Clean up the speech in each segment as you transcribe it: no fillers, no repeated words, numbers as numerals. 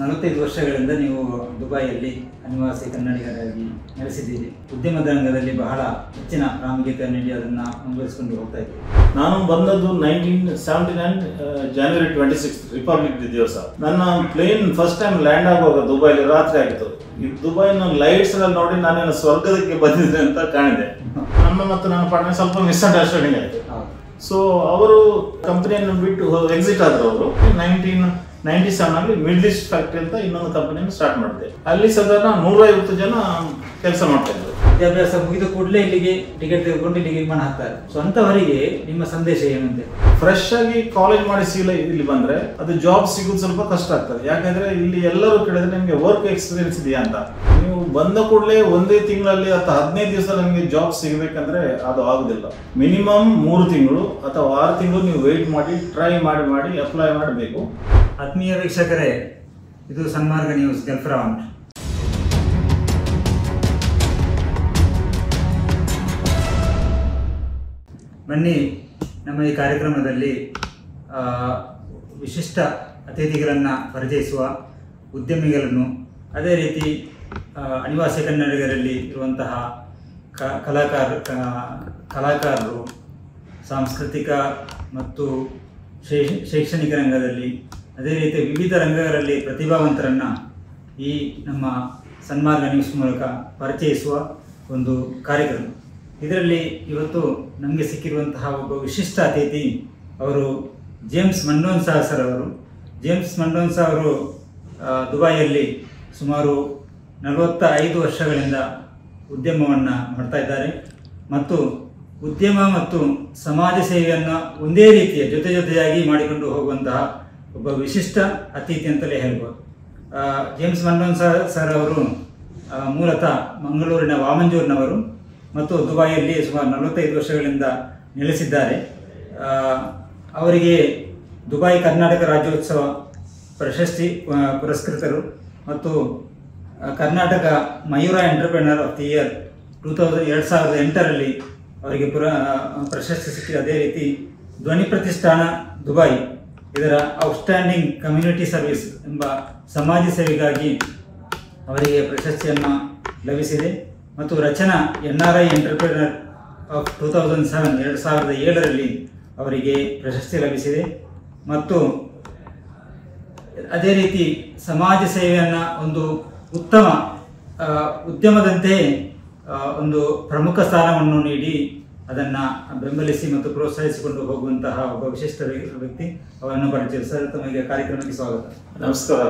45 ವರ್ಷಗಳಿಂದ ನೀವು ದುಬೈಯಲ್ಲಿ ಅನಿವಾಸಿ ಕನ್ನಡಿಗರಾಗಿ ನೆಲೆಸಿದ್ದೀರಿ. ಉದ್ಯಮದ ರಂಗದಲ್ಲಿ ಬಹಳ ಹೆಚ್ಚಿನ ಪ್ರಾಮುಖ್ಯತೆ ನೀಡಿ ಅದನ್ನು ಮುಂದುವರಿಸಿಕೊಂಡು ಹೋಗ್ತಾ ಇದ್ದೀರಿ. ನಾನು ಬಂದದ್ದು 1979 ಜನವರಿ 26 ರಿಪಬ್ಲಿಕ್ ಡೇ ದಿವಸ. ನನ್ನ ಪ್ಲೇನ್ ಫಸ್ಟ್ ಟೈಮ್ ಲ್ಯಾಂಡ್ ಆಗುವಾಗ ದುಬೈಲಿ ರಾತ್ರಿ ಆಗಿತ್ತು. ಈ ದುಬೈನ ಲೈಟ್ಸ್ ಎಲ್ಲ ನೋಡಿ ನಾನೇನು ಸ್ವರ್ಗದಕ್ಕೆ ಬಂದಿದ್ದೆ ಅಂತ ಕಾಣಿದೆ. ನಮ್ಮ ಮತ್ತು ನನ್ನ ಪಾರ್ಟ್ನರ್ ಸ್ವಲ್ಪ ಮಿಸ್ಅಂಡರ್ಸ್ಟ್ಯಾಂಡಿಂಗ್ ಆಯಿತು. ಸೊ ಅವರು ಕಂಪನಿಯನ್ನು ಬಿಟ್ಟು ಎಕ್ಸಿಟ್ ಆದ್ರು. ಅವರು 1997 ಮಿಡ್ಲ್ ಈಸ್ಟ್ ಫ್ಯಾಕ್ಟರಿ ಅಂತ ಇನ್ನೊಂದು ಕಂಪನಿಯನ್ನು ಸ್ಟಾರ್ಟ್ ಮಾಡಿದೆ. ಅಲ್ಲಿ ಸಾಧಾರಣ 150 ಜನ ಕೆಲಸ ಮಾಡ್ತಾ ಇದ್ರು. ವಿದ್ಯಾಭ್ಯಾಸ ಮುಗಿದ ಕೂಡಲೇ ಇಲ್ಲಿಗೆ ಟಿಕೆಟ್ ತೆಗೆದುಕೊಂಡು ಇಲ್ಲಿಗೆ ವಿಮಾನ ಹಾಕ್ತಾರೆ. ಸೊ ಅಂತವರಿಗೆ ನಿಮ್ಮ ಸಂದೇಶ ಏನಂತೆ? ಫ್ರೆಶ್ ಆಗಿ ಕಾಲೇಜ್ ಮಾಡಿ ಇಲ್ಲಿ ಬಂದ್ರೆ ಅದು ಜಾಬ್ ಸಿಗೋದು ಸ್ವಲ್ಪ ಕಷ್ಟ ಆಗ್ತದೆ. ಯಾಕಂದ್ರೆ ಇಲ್ಲಿ ಎಲ್ಲರೂ ಕೇಳಿದ್ರೆ ನಿಮ್ಗೆ ವರ್ಕ್ ಎಕ್ಸ್ಪೀರಿಯನ್ಸ್ ಇದೆಯಾ ಅಂತ. ನೀವು ಬಂದ ಕೂಡಲೇ ಒಂದೇ ತಿಂಗಳಲ್ಲಿ ಅಥವಾ 15 ದಿವಸ ನಿಮಗೆ ಜಾಬ್ ಸಿಗಬೇಕಂದ್ರೆ ಅದು ಆಗುದಿಲ್ಲ. ಮಿನಿಮಮ್ 3 ತಿಂಗಳು ಅಥವಾ 6 ತಿಂಗಳು ನೀವು ವೇಟ್ ಮಾಡಿ ಟ್ರೈ ಮಾಡಿ ಅಪ್ಲೈ ಮಾಡಬೇಕು. ಆತ್ಮೀಯ ವೀಕ್ಷಕರೇ, ಇದು ಸನ್ಮಾರ್ಗ ನ್ಯೂಸ್ ಗಲ್ಫ್ ರೌಂಡ್. ಬನ್ನಿ, ನಮ್ಮ ಈ ಕಾರ್ಯಕ್ರಮದಲ್ಲಿ ವಿಶಿಷ್ಟ ಅತಿಥಿಗಳನ್ನು ಪರಿಚಯಿಸುವ, ಉದ್ಯಮಿಗಳನ್ನು, ಅದೇ ರೀತಿ ಅನಿವಾಸಿ ಕನ್ನಡಿಗರಲ್ಲಿ ಇರುವಂತಹ ಕಲಾಕಾರರು, ಸಾಂಸ್ಕೃತಿಕ ಮತ್ತು ಶೈಕ್ಷಣಿಕ ರಂಗದಲ್ಲಿ, ಅದೇ ರೀತಿ ವಿವಿಧ ರಂಗಗಳಲ್ಲಿ ಪ್ರತಿಭಾವಂತರನ್ನು ಈ ನಮ್ಮ ಸನ್ಮಾರ್ಗ ನ್ಯೂಸ್ ಮೂಲಕ ಪರಿಚಯಿಸುವ ಒಂದು ಕಾರ್ಯಕ್ರಮ. ಇದರಲ್ಲಿ ಇವತ್ತು ನಮಗೆ ಸಿಕ್ಕಿರುವಂತಹ ಒಬ್ಬ ವಿಶಿಷ್ಟ ಅತಿಥಿ ಅವರು ಜೇಮ್ಸ್ ಮಂಡೋನ್ಸಾ ಸರ್ ಅವರು. ಜೇಮ್ಸ್ ಮಂಡೋನ್ಸಾ ಅವರು ದುಬೈಯಲ್ಲಿ ಸುಮಾರು 45 ವರ್ಷಗಳಿಂದ ಉದ್ಯಮವನ್ನು ಮಾಡ್ತಾ ಇದ್ದಾರೆ ಮತ್ತು ಉದ್ಯಮ ಮತ್ತು ಸಮಾಜ ಸೇವೆಯನ್ನು ಒಂದೇ ರೀತಿಯ ಜೊತೆಯಾಗಿ ಮಾಡಿಕೊಂಡು ಹೋಗುವಂತಹ ಒಬ್ಬ ವಿಶಿಷ್ಟ ಅತಿಥಿ ಅಂತಲೇ ಹೇಳ್ಬೋದು. ಜೇಮ್ಸ್ ಮಂಡೋನ್ಸಾ ಸರ್ ಅವರು ಮೂಲತಃ ಮಂಗಳೂರಿನ ವಾಮಂಜೂರಿನವರು ಮತ್ತು ದುಬೈಯಲ್ಲಿ ಸುಮಾರು 45 ವರ್ಷಗಳಿಂದ ನೆಲೆಸಿದ್ದಾರೆ. ಅವರಿಗೆ ದುಬೈ ಕರ್ನಾಟಕ ರಾಜ್ಯೋತ್ಸವ ಪ್ರಶಸ್ತಿ ಪುರಸ್ಕೃತರು ಮತ್ತು Karnataka Mayura entrepreneur of the year 2008ರಲ್ಲಿ ಅವರಿಗೆ ಪ್ರಶಸ್ತಿ ಸಿಕ್ಕಿದೆ. ಅದೇ ರೀತಿ ಧ್ವನಿ ಪ್ರತಿಷ್ಠಾನ ದುಬೈ ಇದರ ಔಟ್ಸ್ಟ್ಯಾಂಡಿಂಗ್ ಕಮ್ಯುನಿಟಿ ಸರ್ವಿಸ್ ಎಂಬ ಸಮಾಜ ಸೇವೆಗಾಗಿ ಅವರಿಗೆ ಪ್ರಶಸ್ತಿಯನ್ನು ಲಭಿಸಿದೆ. ಮತ್ತು ರಚನಾ NRI ಎಂಟರ್ಪ್ರೆನರ್ ಆಫ್ 2007ರಲ್ಲಿ ಅವರಿಗೆ ಪ್ರಶಸ್ತಿ ಲಭಿಸಿದೆ. ಮತ್ತು ಅದೇ ರೀತಿ ಸಮಾಜ ಸೇವೆಯನ್ನು ಒಂದು ಉತ್ತಮ ಉದ್ಯಮದಂತೆ ಒಂದು ಪ್ರಮುಖ ಸ್ಥಾನವನ್ನು ನೀಡಿ ಅದನ್ನು ಬೆಂಬಲಿಸಿ ಮತ್ತು ಪ್ರೋತ್ಸಾಹಿಸಿಕೊಂಡು ಹೋಗುವಂತಹ ಒಬ್ಬ ವಿಶಿಷ್ಟ ವ್ಯಕ್ತಿ, ಅವರನ್ನು ಪರಿಚಯಿಸಿ. ಸರ್, ತಮಗೆ ಕಾರ್ಯಕ್ರಮಕ್ಕೆ ಸ್ವಾಗತ. ನಮಸ್ಕಾರ.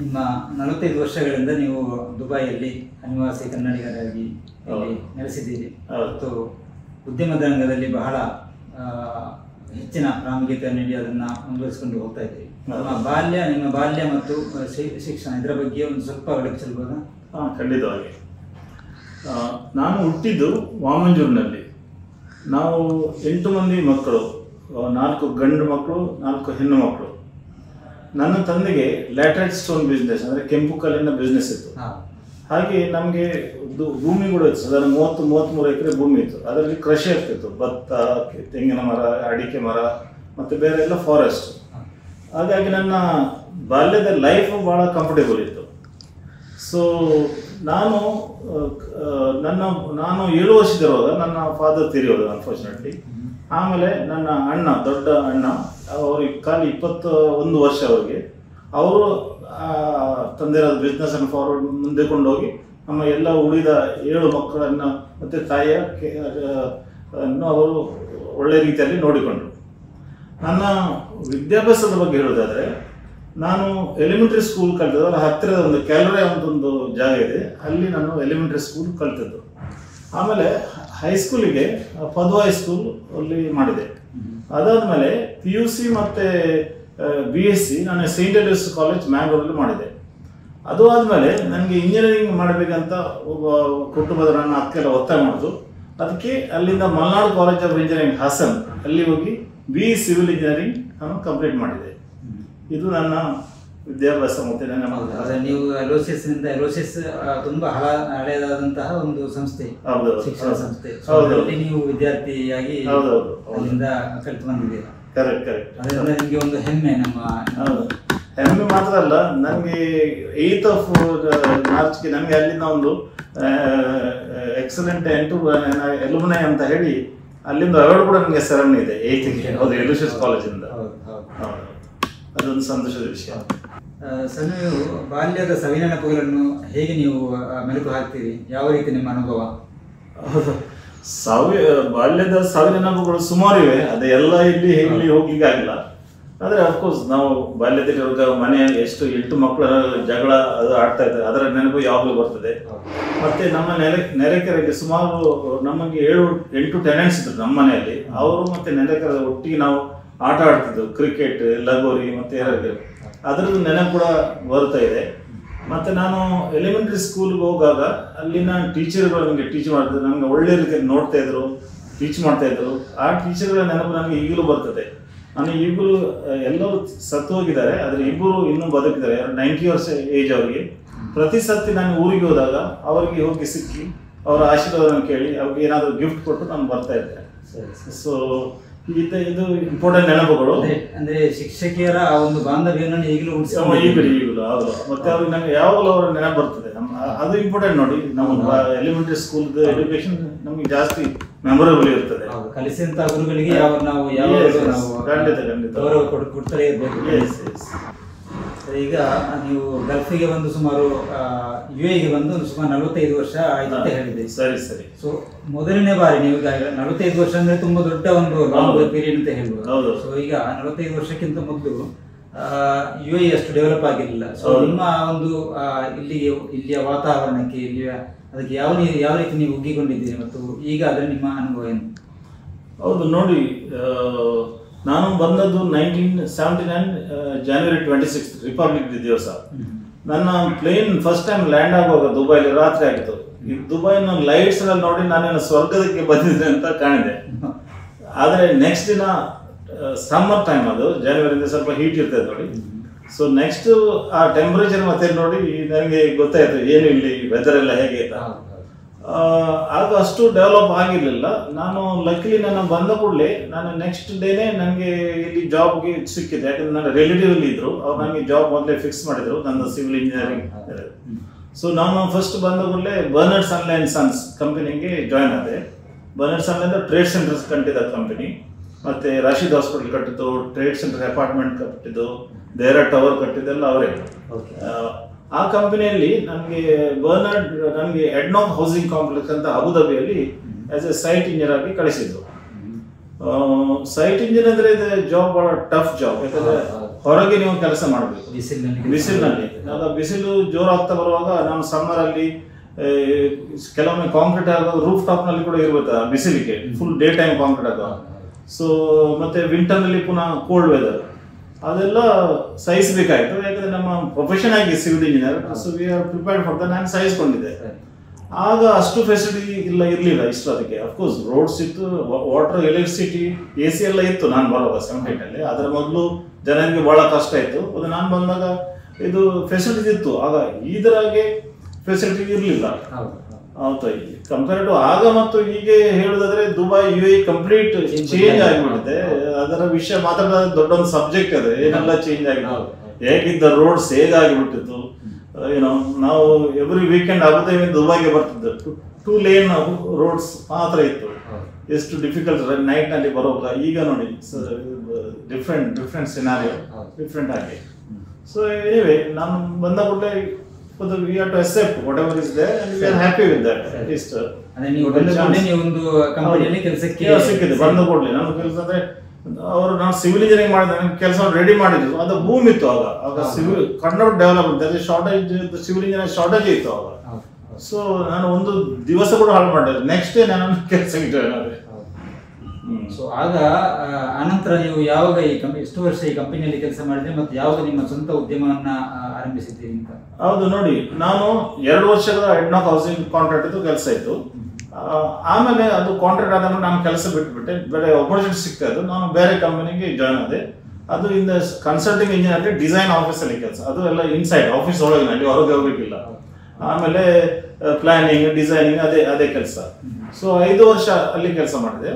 ನಿಮ್ಮ 45 ವರ್ಷಗಳಿಂದ ನೀವು ದುಬೈಯಲ್ಲಿ ಅನಿವಾಸಿ ಕನ್ನಡಿಗರಾಗಿ ನೆಲೆಸಿದ್ದೀರಿ ಮತ್ತು ಉದ್ಯಮದ ರಂಗದಲ್ಲಿ ಬಹಳ ಹೆಚ್ಚಿನ ಪ್ರಾಮುಖ್ಯತೆ ನೀಡಿ ಅದನ್ನು ಮುಂದುವರಿಸಿಕೊಂಡು ಹೋಗ್ತಾ ಇದ್ದೀರಿ. ನಿಮ್ಮ ಬಾಲ್ಯ ಮತ್ತು ಶಿಕ್ಷಣ ಇದರ ಬಗ್ಗೆ ಒಂದು ಸ್ವಲ್ಪ ವಿವರಿಸಬಹುದಾ? ಖಂಡಿತವಾಗಿ. ನಾನು ಹುಟ್ಟಿದ್ದು ವಾಮಂಜೂರಿನಲ್ಲಿ. ನಾವು 8 ಮಂದಿ ಮಕ್ಕಳು, 4 ಗಂಡು ಮಕ್ಕಳು, 4 ಹೆಣ್ಣು ಮಕ್ಕಳು. ನನ್ನ ತಂದೆಗೆ ಲ್ಯಾಟರೈಟ್ ಸ್ಟೋನ್ ಬಿಸ್ನೆಸ್ ಅಂದರೆ ಕೆಂಪು ಕಲ್ಲಿನ ಬಿಸ್ನೆಸ್ ಇತ್ತು. ಹಾಗೆ ನಮಗೆ ಭೂಮಿ ಕೂಡ ಇತ್ತು. ಸಾಧಾರಣ 30-33 ಎಕರೆ ಭೂಮಿ ಇತ್ತು. ಅದರಲ್ಲಿ ಕೃಷಿ ಆಗ್ತಿತ್ತು. ಭತ್ತ, ತೆಂಗಿನ ಮರ, ಅಡಿಕೆ ಮರ ಮತ್ತು ಬೇರೆ ಎಲ್ಲ ಫಾರೆಸ್ಟ್. ಹಾಗಾಗಿ ನನ್ನ ಬಾಲ್ಯದ ಲೈಫ್ ಭಾಳ ಕಂಫರ್ಟೇಬಲ್ ಇತ್ತು. ಸೊ ನಾನು 7 ವರ್ಷದಿರುವಾಗ ನನ್ನ ಫಾದರ್ ತೀರಿಯೋದು ಅನ್ಫಾರ್ಚುನೇಟ್ಲಿ. ಆಮೇಲೆ ನನ್ನ ಅಣ್ಣ, ದೊಡ್ಡ ಅಣ್ಣ, ಅವ್ರಿಗೆ ಖಾಲಿ 21 ವರ್ಷ ಅವ್ರಿಗೆ. ಅವರು ತಂದಿರೋ ಬಿಸ್ನೆಸ್ಸನ್ನು ಫಾರ್ವರ್ಡ್ ಮುಂದೆ ಕೊಂಡೋಗಿ ನಮ್ಮ ಎಲ್ಲ ಉಳಿದ 7 ಮಕ್ಕಳನ್ನು ಮತ್ತು ತಾಯಿಯ ಅವರು ಒಳ್ಳೆ ರೀತಿಯಲ್ಲಿ ನೋಡಿಕೊಂಡರು. ನನ್ನ ವಿದ್ಯಾಭ್ಯಾಸದ ಬಗ್ಗೆ ಹೇಳೋದಾದರೆ, ನಾನು ಎಲಿಮೆಂಟ್ರಿ ಸ್ಕೂಲ್ ಕಲಿತದ್ದು. ಅದರ ಹತ್ತಿರದ ಒಂದು ಕ್ಯಾಲರೆ ಅಂತೊಂದು ಜಾಗ ಇದೆ, ಅಲ್ಲಿ ನಾನು ಎಲಿಮೆಂಟ್ರಿ ಸ್ಕೂಲ್ ಕಲಿತದ್ದು. ಆಮೇಲೆ ಹೈಸ್ಕೂಲಿಗೆ ಪದ್ವಾ ಹೈಸ್ಕೂಲ್ ಅಲ್ಲಿ ಮಾಡಿದೆ. ಅದಾದಮೇಲೆ PUC ಮತ್ತು BSc ನಾನು ಸೈಂಟ್ ಎಲಿಯಸ್ ಕಾಲೇಜ್ ಮ್ಯಾಂಗ್ಳೂರಲ್ಲಿ ಮಾಡಿದೆ. ಅದು ಆದಮೇಲೆ ನನಗೆ ಇಂಜಿನಿಯರಿಂಗ್ ಮಾಡಬೇಕಂತ ಒಬ್ಬ ಕುಟುಂಬದ ನನ್ನ ಅಕ್ಕೆಲ್ಲ ಒತ್ತಾಯ ಮಾಡಿದ್ರು. ಅದಕ್ಕೆ ಅಲ್ಲಿಂದ Malnad college of engineering Hassan ಅಲ್ಲಿ ಹೋಗಿ BE ಸಿವಿಲ್ ಇಂಜಿನಿಯರಿಂಗ್ ನಾನು ಕಂಪ್ಲೀಟ್ ಮಾಡಿದೆ. ಇದು ನನ್ನ ವಿದ್ಯಾಭ್ಯಾಸ. ಮತ್ತೆ ನೀವು ಎಲೋಸಿಸ್ ತುಂಬಾ ಹಳೆಯದಾದಂತಹ ಒಂದು ಸಂಸ್ಥೆ, ಶಿಕ್ಷಣ ಸಂಸ್ಥೆ. ನೀವು ವಿದ್ಯಾರ್ಥಿಯಾಗಿ ಅಲ್ಲಿಂದ ಕಲಿತು ಬಂದಿದ್ದೀರಾ. ಕರೆಕ್ಟ್. ಅದರಿಂದ ನಿಮಗೆ ಒಂದು ಹೆಮ್ಮೆ. ನಮ್ಮ ಹೆಮ್ಮೆ ಮಾತ್ರ ಅಲ್ಲ, ನನಗೆ 8th of ಮಾರ್ಚ್ಗೆ ನನಗೆ ಅಲ್ಲಿಂದ ಒಂದು ಎಕ್ಸಲೆಂಟ್ ಎಲುಮಿನೈ ಅಂತ ಹೇಳಿ ಅಲ್ಲಿಂದ ಅವಾರ್ಡ್ ಕೂಡ ನನಗೆ ಸೆರೆಮನಿ ಇದೆ 8th ಹೌದು, ಎಲ್ಯೂಷಸ್ ಕಾಲೇಜಿಂದ. ಅದೊಂದು ಸಂತೋಷದ ವಿಷಯ. ಸರ್, ನೀವು ಬಾಲ್ಯದ ಸವಿ ನೆನಪುಗಳನ್ನು ಹೇಗೆ ನೀವು ಮೆಲುಕು ಹಾಕ್ತೀರಿ? ಯಾವ ರೀತಿ ನಿಮ್ಮ ಅನುಭವ? ಹೌದು, ಬಾಲ್ಯದ ಸಾವಿನ ನೆನಪುಗಳು ಸುಮಾರು ಇವೆ. ಅದೆಲ್ಲ ಇಲ್ಲಿ ಹೋಗ್ಲಿಕ್ಕೆ ಆಗಿಲ್ಲ. ಆದರೆ ಅಫ್ಕೋರ್ಸ್ ನಾವು ಬಾಲ್ಯದಲ್ಲಿ ಮನೆ ಎಷ್ಟು 8 ಮಕ್ಕಳ ಜಗಳ ಅದು ಆಡ್ತಾ ಇದ್ದಾರೆ, ಅದರ ನೆನಪು ಯಾವಾಗಲೂ ಬರ್ತದೆ. ಮತ್ತೆ ನಮ್ಮ ನೆರೆಕೆರೆಗೆ ಸುಮಾರು ನಮಗೆ 7-8 ಟೆನೆಂಟ್ಸ್ ಇದ್ರು ನಮ್ಮ ಮನೆಯಲ್ಲಿ. ಅವರು ಮತ್ತೆ ನೆರೆಕೆರೆ ಒಟ್ಟಿಗೆ ನಾವು ಆಟ ಆಡ್ತಿದ್ವು, ಕ್ರಿಕೆಟ್, ಲಗೋರಿ ಮತ್ತೆ ಅದರದ್ದು ನೆನಪು ಕೂಡ ಬರ್ತಾ ಇದೆ. ಮತ್ತೆ ನಾನು ಎಲಿಮೆಂಟ್ರಿ ಸ್ಕೂಲ್ಗೆ ಹೋಗಾಗ ಅಲ್ಲಿನ ಟೀಚರ್ಗಳು ನನಗೆ ಟೀಚ್ ಮಾಡ್ತಿದ್ರು, ನನಗೆ ಒಳ್ಳೆ ರೀತಿಯಲ್ಲಿ ನೋಡ್ತಾ ಇದ್ರು, ಟೀಚ್ ಮಾಡ್ತಾ ಇದ್ರು. ಆ ಟೀಚರ್ಗಳ ನೆನಪು ನನಗೆ ಈಗಲೂ ಬರ್ತದೆ. ನಾನು ಈಗಲೂ ಎಲ್ಲರೂ ಸತ್ತು ಹೋಗಿದ್ದಾರೆ, ಆದರೆ ಇಬ್ಬರು ಇನ್ನೂ ಬದುಕಿದ್ದಾರೆ. 90 ವರ್ಷ ಏಜ್ ಅವರಿಗೆ. ಪ್ರತಿ ಸತಿ ನಾನು ಊರಿಗೆ ಹೋದಾಗ ಅವರಿಗೆ ಹೋಗಿ ಸಿಕ್ಕಿ ಅವರ ಆಶೀರ್ವಾದವನ್ನು ಕೇಳಿ ಅವ್ರಿಗೆ ಏನಾದರೂ ಗಿಫ್ಟ್ ಕೊಟ್ಟು ನಾನು ಬರ್ತಾ ಇದ್ದೆ. ಸೊ ಇದು ಇಂಪಾರ್ಟೆಂಟ್ ನೆನಪುಗಳು. ಅಂದ್ರೆ ಶಿಕ್ಷಕಿಯರ ಆ ಒಂದು ಬಾಂಧವ್ಯವನ್ನು ಈಗಲೂ ಈಗಲೂ ಹೌದು. ಮತ್ತೆ ಅವ್ರಿಗೆ ನಂಗೆ ಯಾವಾಗಲೂ ಅವರ ನೆನಪು ಬರ್ತದೆ. ಅದು ಇಂಪಾರ್ಟೆಂಟ್ ನೋಡಿ. ನಮ್ಮ ಎಲಿಮೆಂಟರಿ ಸ್ಕೂಲ್ ಎಜುಕೇಶನ್ ನಮಗೆ ಜಾಸ್ತಿ ಮೆಮೊರೇಬಲ್ ಇರ್ತದೆ. ಕಲಿಸಿದಂತ ಗುರುಗಳಿಗೆ ನಾವು ಖಂಡಿತ ಗೌರವ ಕೊಡ್ತಲೇ ಇರಬೇಕು. ಈಗ ನೀವು ಗಲ್ಫಿಗೆ ಬಂದು ಸುಮಾರು UAE ಬಂದು ಸುಮಾರು 45 ವರ್ಷ ಆಯ್ತು ಅಂತ ಹೇಳಿದೆ. ಸರಿ. ಸೊ ಮೊದಲನೇ ಬಾರಿ ನೀವು ಈಗ 45 ವರ್ಷ ಅಂದ್ರೆ ತುಂಬಾ ದೊಡ್ಡ ಒಂದು ಲಾಂಗ್ ಪೀರಿಯಡ್ ಅಂತ ಹೇಳ್ಬೋದು. ಸೊ ಈಗ 45 ವರ್ಷಕ್ಕಿಂತ ಮೊದಲು UAE ಅಷ್ಟು ಡೆವಲಪ್ ಆಗಿರಲಿಲ್ಲ. ಸೊ ನಿಮ್ಮ ಒಂದು ಇಲ್ಲಿಯ ವಾತಾವರಣಕ್ಕೆ ಅದಕ್ಕೆ ಯಾವ ರೀತಿ ನೀವು ಒಗ್ಗಿಕೊಂಡಿದ್ದೀರಿ ಮತ್ತು ಈಗ ಅದರ ನಿಮ್ಮ ಅನುಭವ ಏನು? ಹೌದು ನೋಡಿ, ನಾನು ಬಂದದ್ದು 1979 January 26 ರಿಪಬ್ಲಿಕ್ ದಿವಸ. ನನ್ನ ಪ್ಲೇನ್ ಫಸ್ಟ್ ಟೈಮ್ ಲ್ಯಾಂಡ್ ಆಗುವಾಗ ದುಬೈಲಿ ರಾತ್ರಿ ಆಗಿತ್ತು. ಈ ದುಬೈನ ಲೈಟ್ಸ್ ಎಲ್ಲ ನೋಡಿ ನಾನೇನು ಸ್ವರ್ಗದಕ್ಕೆ ಬಂದಿದ್ದೆ ಅಂತ ಕಾಣಿದೆ. ಆದರೆ ನೆಕ್ಸ್ಟ್ ದಿನ ಸಮ್ಮರ್ ಟೈಮ್, ಅದು ಜನವರಿಯಿಂದ ಸ್ವಲ್ಪ ಹೀಟ್ ಇರ್ತದೆ ನೋಡಿ. ಸೊ ನೆಕ್ಸ್ಟ್ ಆ ಟೆಂಪರೇಚರ್ ಮತ್ತೆ ನೋಡಿ ನನಗೆ ಗೊತ್ತಾಯ್ತು ಏನು ಇಲ್ಲಿ ವೆದರ್ ಎಲ್ಲ ಹೇಗೆ ಆಯ್ತಾ. ಆಗ ಅಷ್ಟು ಡೆವಲಪ್ ಆಗಿರಲಿಲ್ಲ. ನಾನು ಲಕ್ಕಿಲಿ ನಾನು ಬಂದ ಕೂಡಲೇ ನಾನು ನೆಕ್ಸ್ಟ್ ಡೇನೇ ನನಗೆ ಇಲ್ಲಿ ಜಾಬ್ಗೆ ಸಿಕ್ಕಿದೆ. ಯಾಕಂದ್ರೆ ನನ್ನ ರಿಲೇಟಿವ್ ಅಲ್ಲಿ ಇದ್ರು, ಅವ್ರು ನನಗೆ ಜಾಬ್ ಮೊದಲೇ ಫಿಕ್ಸ್ ಮಾಡಿದ್ರು, ನನ್ನ ಸಿವಿಲ್ ಇಂಜಿನಿಯರಿಂಗ್. ಸೊ ನಾನು ಫಸ್ಟ್ ಬಂದ ಕೂಡಲೇ ಬರ್ನರ್ಡ್ ಸನ್ಲೈ ಅಂಡ್ ಸನ್ಸ್ ಕಂಪನಿಗೆ ಜಾಯ್ನ್ ಆದೆ. ಬರ್ನರ್ಡ್ ಸನ್ಲೈ ಅಂದ್ರೆ ಟ್ರೇಡ್ ಸೆಂಟರ್ಸ್ ಕಟ್ಟಿದ ಕಂಪನಿ. ಮತ್ತೆ ರಾಶಿದ್ ಹಾಸ್ಪಿಟಲ್ ಕಟ್ಟಿದ್ದು, ಟ್ರೇಡ್ ಸೆಂಟರ್ ಅಪಾರ್ಟ್ಮೆಂಟ್ ಕಟ್ಟಿದ್ದು, ದೇರಾ ಟವರ್ ಕಟ್ಟಿದ್ದೆಲ್ಲ ಅವರೇ. ಆ ಕಂಪನಿಯಲ್ಲಿ ನನಗೆ ಎಡ್ನಾಕ್ ಹೌಸಿಂಗ್ ಕಾಂಪ್ಲೆಕ್ಸ್ ಅಂತ ಅಬುದಾಬಿಯಲ್ಲಿ ಆಸ್ ಎ ಸೈಟ್ ಇಂಜಿನಿಯರ್ ಆಗಿ ಕಳಿಸಿದ್ರು. ಸೈಟ್ ಇಂಜಿನಿಯರ್ ಅಂದ್ರೆ ಇದು ಜಾಬ್ ಬಹಳ ಟಫ್ ಜಾಬ್. ಯಾಕಂದ್ರೆ ಹೊರಗೆ ನೀವು ಕೆಲಸ ಮಾಡಬೇಕು ಬಿಸಿಲಿನಲ್ಲಿ. ಆಗ ಬಿಸಿಲು ಜೋರಾಗ್ತಾ ಬರುವಾಗ ನಾನು ಸಮ್ಮರ್ ಅಲ್ಲಿ ಕೆಲವೊಮ್ಮೆ ಕಾಂಕ್ರೀಟ್ ಆಗುವಾಗ ರೂಫ್ ಟಾಪ್ ನಲ್ಲಿ ಕೂಡ ಇರ್ಬೇಕು ಆ ಬಿಸಿಲಿಗೆ, ಫುಲ್ ಡೇ ಟೈಮ್ ಕಾಂಕ್ರೀಟ್ ಆಗುವ. ಸೊ ಮತ್ತೆ ವಿಂಟರ್ ನಲ್ಲಿ ಪುನಃ ಕೋಲ್ಡ್ ವೆದರ್, ಅದೆಲ್ಲ ಸಹಿಸಬೇಕಾಯ್ತು. ಯಾಕಂದ್ರೆ ನಮ್ಮ ಪ್ರೊಫೆಷನ್ ಆಗಿ civil engineer, so we are prepared for the. ನಾನು ಸಹಿಸ್ಕೊಂಡಿದ್ದೆ. ಆಗ ಅಷ್ಟು ಫೆಸಿಲಿಟಿ ಇರಲಿಲ್ಲ ಇಷ್ಟು. ಅದಕ್ಕೆ ಅಫ್ಕೋರ್ಸ್ ರೋಡ್ಸ್ ಇತ್ತು, ವಾಟರ್, ಎಲೆಕ್ಟ್ರಿಸಿಟಿ, AC ಎಲ್ಲ ಇತ್ತು ನಾನು ಬರುವಾಗ 78 ಅಲ್ಲಿ. ಅದರ ಮೊದಲು ಜನರಿಗೆ ಬಹಳ ಕಷ್ಟ ಇತ್ತು. ಅದು ನಾನು ಬಂದಾಗ ಇದು ಫೆಸಿಲಿಟಿ ಇತ್ತು. ಆಗ ಇದರಾಗೆ ಫೆಸಿಲಿಟಿ ಇರಲಿಲ್ಲ. ಹೌದು, ಕಂಪೇರ್ ಟು ಆಗ ಮತ್ತು ಹೀಗೆ ಹೇಳುದಾದ್ರೆ ದುಬೈ UAE ಕಂಪ್ಲೀಟ್ ಚೇಂಜ್ ಆಗಿಬಿಟ್ಟಿದೆ. ಅದರ ವಿಷಯ ಮಾತಾಡೋದು ದೊಡ್ಡೊಂದು ಸಬ್ಜೆಕ್ಟ್ ಅದು. ಏನೆಲ್ಲ ಚೇಂಜ್ ಆಗಿದೆ, ಹೇಗಿದ್ದ ರೋಡ್ಸ್ ಹೇಗಾಗಿಬಿಟ್ಟಿತ್ತು. ಏನೋ ನಾವು ಎವ್ರಿ ವೀಕೆಂಡ್ ಅಬುದಾಬಿ ದುಬೈಗೆ ಬರ್ತಿದ್ದು 2 ಲೇನ್ ರೋಡ್ಸ್ ಮಾತ್ರ ಇತ್ತು. ಎಷ್ಟು ಡಿಫಿಕಲ್ಟ್ ನೈಟ್ ನಲ್ಲಿ ಬರುವಾಗ. ಈಗ ನೋಡಿ ಡಿಫ್ರೆಂಟ್ ಸಿನಾರಿಯೋ, ಡಿಫ್ರೆಂಟ್ ಆಗಿ. ಸೊ ಎನಿವೇ ನಾನು ಬಂದ ಕೂಡಲೇ we have to accept whatever is there and we are happy with that. At least ನೀವು ಒಂದು ಕಂಪನಿಯಲ್ಲಿ ಕೆಲಸಕ್ಕೆ ಸಿಕ್ಕಿದೆ. ಬಂದ ಕೂಡಲೇ ನಾನು ಕೆಲಸ ಅಂದ್ರೆ ಅವರು ನಾನು ಸಿವಿಲ್ ಇಂಜಿನಿಯರಿಂಗ್ ಮಾಡಿದೆ, ಕೆಲಸ ರೆಡಿ ಮಾಡಿದ್ರು. ಅದು ಭೂಮಿ ಇತ್ತು ಆಗ civil Kannada development shortage, civil engineer shortage ಇತ್ತು ಆಗ. ಸೊ ನಾನು ಒಂದು ದಿವಸ ಕೂಡ ಹಾಳು ಮಾಡಿದೆ. ನೆಕ್ಸ್ಟ್ ಡೇ ನಾನು ಕೆಲಸಕ್ಕೆ ಜಾಯ್ನ್ ಆದೆ. ಸೊ ಆಗ ಅನಂತರ ನೀವು ಯಾವಾಗ ಎಷ್ಟು ವರ್ಷ ಈ ಕಂಪನಿಯಲ್ಲಿ ಕೆಲಸ ಮಾಡಿದ್ರೆ ಮತ್ತು ಯಾವಾಗ ನಿಮ್ಮ ಸ್ವಂತ ಉದ್ಯಮವನ್ನ ಆರಂಭಿಸಿದ್ದೀರಿ ಅಂತ? ಹೌದು ನೋಡಿ, ನಾನು 2 ವರ್ಷದ ಎಡ್ನಾಕ್ ಹೌಸಿಂಗ್ ಕಾಂಟ್ರಾಕ್ಟ್ ಇತ್ತು, ಕೆಲಸ ಇತ್ತು. ಆಮೇಲೆ ಅದು ಕಾಂಟ್ರಾಕ್ಟ್ ಆದ್ಮೇಲೆ ನಾನು ಕೆಲಸ ಬಿಟ್ಟುಬಿಟ್ಟೆ. ಬೇರೆ ಆಪರ್ಚುನಿಟಿ ಸಿಗ್ತಾ, ನಾನು ಬೇರೆ ಕಂಪನಿಗೆ ಜಾಯ್ನ್ ಆದೆ. ಅದು ಇನ್ ಕನ್ಸಲ್ಟಿಂಗ್ ಇಂಜಿನಿಯರ್ ಡಿಸೈನ್ ಆಫೀಸಲ್ಲಿ ಕೆಲಸ. ಅದು ಎಲ್ಲ ಇನ್ಸೈಡ್ ಆಫೀಸ್ ಒಳಗಿನಲ್ಲಿ, ಹೊರಗೆ ಹೋಗ್ಲಿಕ್ಕಿಲ್ಲ. ಆಮೇಲೆ ಪ್ಲಾನಿಂಗ್, ಡಿಸೈನಿಂಗ್ ಅದೇ ಕೆಲಸ. ಸೊ 5 ವರ್ಷ ಅಲ್ಲಿ ಕೆಲಸ ಮಾಡಿದೆ.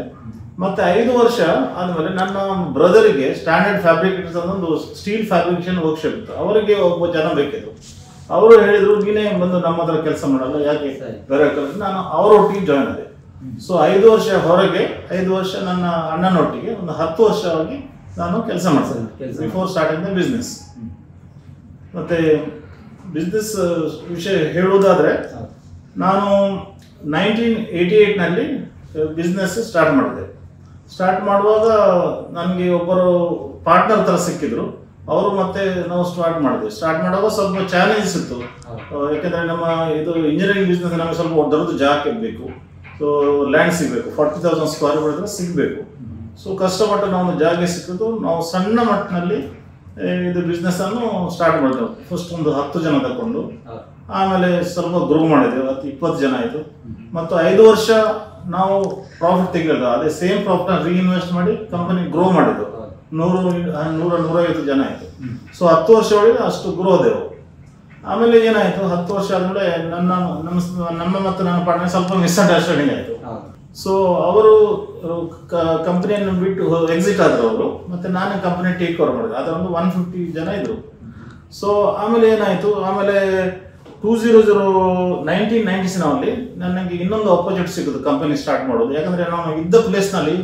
ಮತ್ತೆ 5 ವರ್ಷ ಆದಮೇಲೆ ನನ್ನ ಬ್ರದರಿಗೆ ಸ್ಟ್ಯಾಂಡರ್ಡ್ ಫ್ಯಾಬ್ರಿಕೇಟರ್ಸ್ ಅನ್ನೊಂದು ಸ್ಟೀಲ್ ಫ್ಯಾಬ್ರಿಕೇಶನ್ ವರ್ಕ್ಶಾಪ್ ಇತ್ತು. ಅವರಿಗೆ ಒಬ್ಬ ಜನ ಬೇಕಿದ್ರು. ಅವರು ಹೇಳಿದ್ರು, ನೀನೇ ಬಂದು ನಮ್ಮ ಹತ್ರ ಕೆಲಸ ಮಾಡಲ್ಲ, ಯಾಕೆ ಬೇರೆ ಕೆಲಸ. ನಾನು ಅವರೊಟ್ಟಿಗೆ ಜಾಯ್ನ್ ಆದೆ. ಸೊ 5 ವರ್ಷ ಹೊರಗೆ, 5 ವರ್ಷ ನನ್ನ ಅಣ್ಣನೊಟ್ಟಿಗೆ, ಒಂದು 10 ವರ್ಷವಾಗಿ ನಾನು ಕೆಲಸ ಮಾಡ್ತೇನೆ ಬಿಫೋರ್ ಸ್ಟಾರ್ಟಿಂಗ್ ದ ಬಿಸ್ನೆಸ್. ಮತ್ತೆ ಬಿಸ್ನೆಸ್ ವಿಷಯ ಹೇಳುವುದಾದ್ರೆ, ನಾನು 1988ನಲ್ಲಿ ಬಿಸ್ನೆಸ್ ಸ್ಟಾರ್ಟ್ ಮಾಡಿದೆ. ಸ್ಟಾರ್ಟ್ ಮಾಡುವಾಗ ನನಗೆ ಒಬ್ಬರು ಪಾರ್ಟ್ನರ್ ಥರ ಸಿಕ್ಕಿದ್ರು. ಅವರು ಮತ್ತೆ ನಾವು ಸ್ಟಾರ್ಟ್ ಮಾಡಿದ್ವಿ. ಸ್ಟಾರ್ಟ್ ಮಾಡುವಾಗ ಸ್ವಲ್ಪ ಚಾಲೆಂಜಸ್ ಇತ್ತು. ಯಾಕೆಂದರೆ ನಮ್ಮ ಇದು ಇಂಜಿನಿಯರಿಂಗ್ ಬಿಸ್ನೆಸ್ ನಮಗೆ ಸ್ವಲ್ಪ ದೊಡ್ಡದು ಜಾಗ ಬೇಕು. ಸೊ ಲ್ಯಾಂಡ್ ಸಿಗಬೇಕು, 40,000 ಸ್ಕ್ವೇರ್ ಫೀಟ್ ಸಿಗಬೇಕು. ಸೊ ಕಷ್ಟಪಟ್ಟು ನಾವು ಜಾಗ ಸಿಕ್ಕಿದ್ದು. ನಾವು ಸಣ್ಣ ಮಟ್ಟಿನಲ್ಲಿ ಇದು ಬಿಸ್ನೆಸ್ಸನ್ನು ಸ್ಟಾರ್ಟ್ ಮಾಡಿದೆವು. ಫಸ್ಟ್ ಒಂದು 10 ಜನ ತಗೊಂಡು, ಆಮೇಲೆ ಸ್ವಲ್ಪ ಗ್ರೋ ಮಾಡಿದೆವು. 20 ಜನ ಆಯಿತು. ಮತ್ತು 5 ವರ್ಷ ನಾವು ಪ್ರಾಫಿಟ್ ತೆಗೆದ, ಅದೇ ಸೇಮ್ ಪ್ರಾಫಿಟ್ನ ರೀಇನ್ವೆಸ್ಟ್ ಮಾಡಿ ಕಂಪನಿ ಗ್ರೋ ಮಾಡಿದ್ದು. 100-150 ಜನ ಆಯಿತು. ಸೊ 10 ವರ್ಷ ಒಳಗೆ ಅಷ್ಟು ಗ್ರೋ ಆದೆವು. ಆಮೇಲೆ ಏನಾಯಿತು, 10 ವರ್ಷ ಆದಮೇಲೆ ನಮ್ಮ ಮತ್ತು ನನ್ನ ಪಾರ್ಟ್ನರ್ ಸ್ವಲ್ಪ ಮಿಸ್ಅಂಡರ್ಸ್ಟ್ಯಾಂಡಿಂಗ್ ಆಯಿತು. ಸೊ ಅವರು ಕಂಪನಿಯನ್ನು ಬಿಟ್ಟು ಎಕ್ಸಿಟ್ ಆದರು ಅವರು. ಮತ್ತು ನಾನು ಕಂಪನಿ ಟೇಕ್ ಓವರ್ ಮಾಡಿದೆ. ಅದರ ಒಂದು 150 ಜನ ಇದ್ರು. ಸೊ ಆಮೇಲೆ ಏನಾಯಿತು, ಆಮೇಲೆ 1990ನಲ್ಲಿ ನನಗೆ ಇನ್ನೊಂದು ಆಪರ್ಚುನಿಟಿ ಸಿಗೋದು ಕಂಪನಿ ಸ್ಟಾರ್ಟ್ ಮಾಡೋದು. ಯಾಕಂದರೆ ನಾನು ಇದ್ದ ಪ್ಲೇಸ್ನಲ್ಲಿ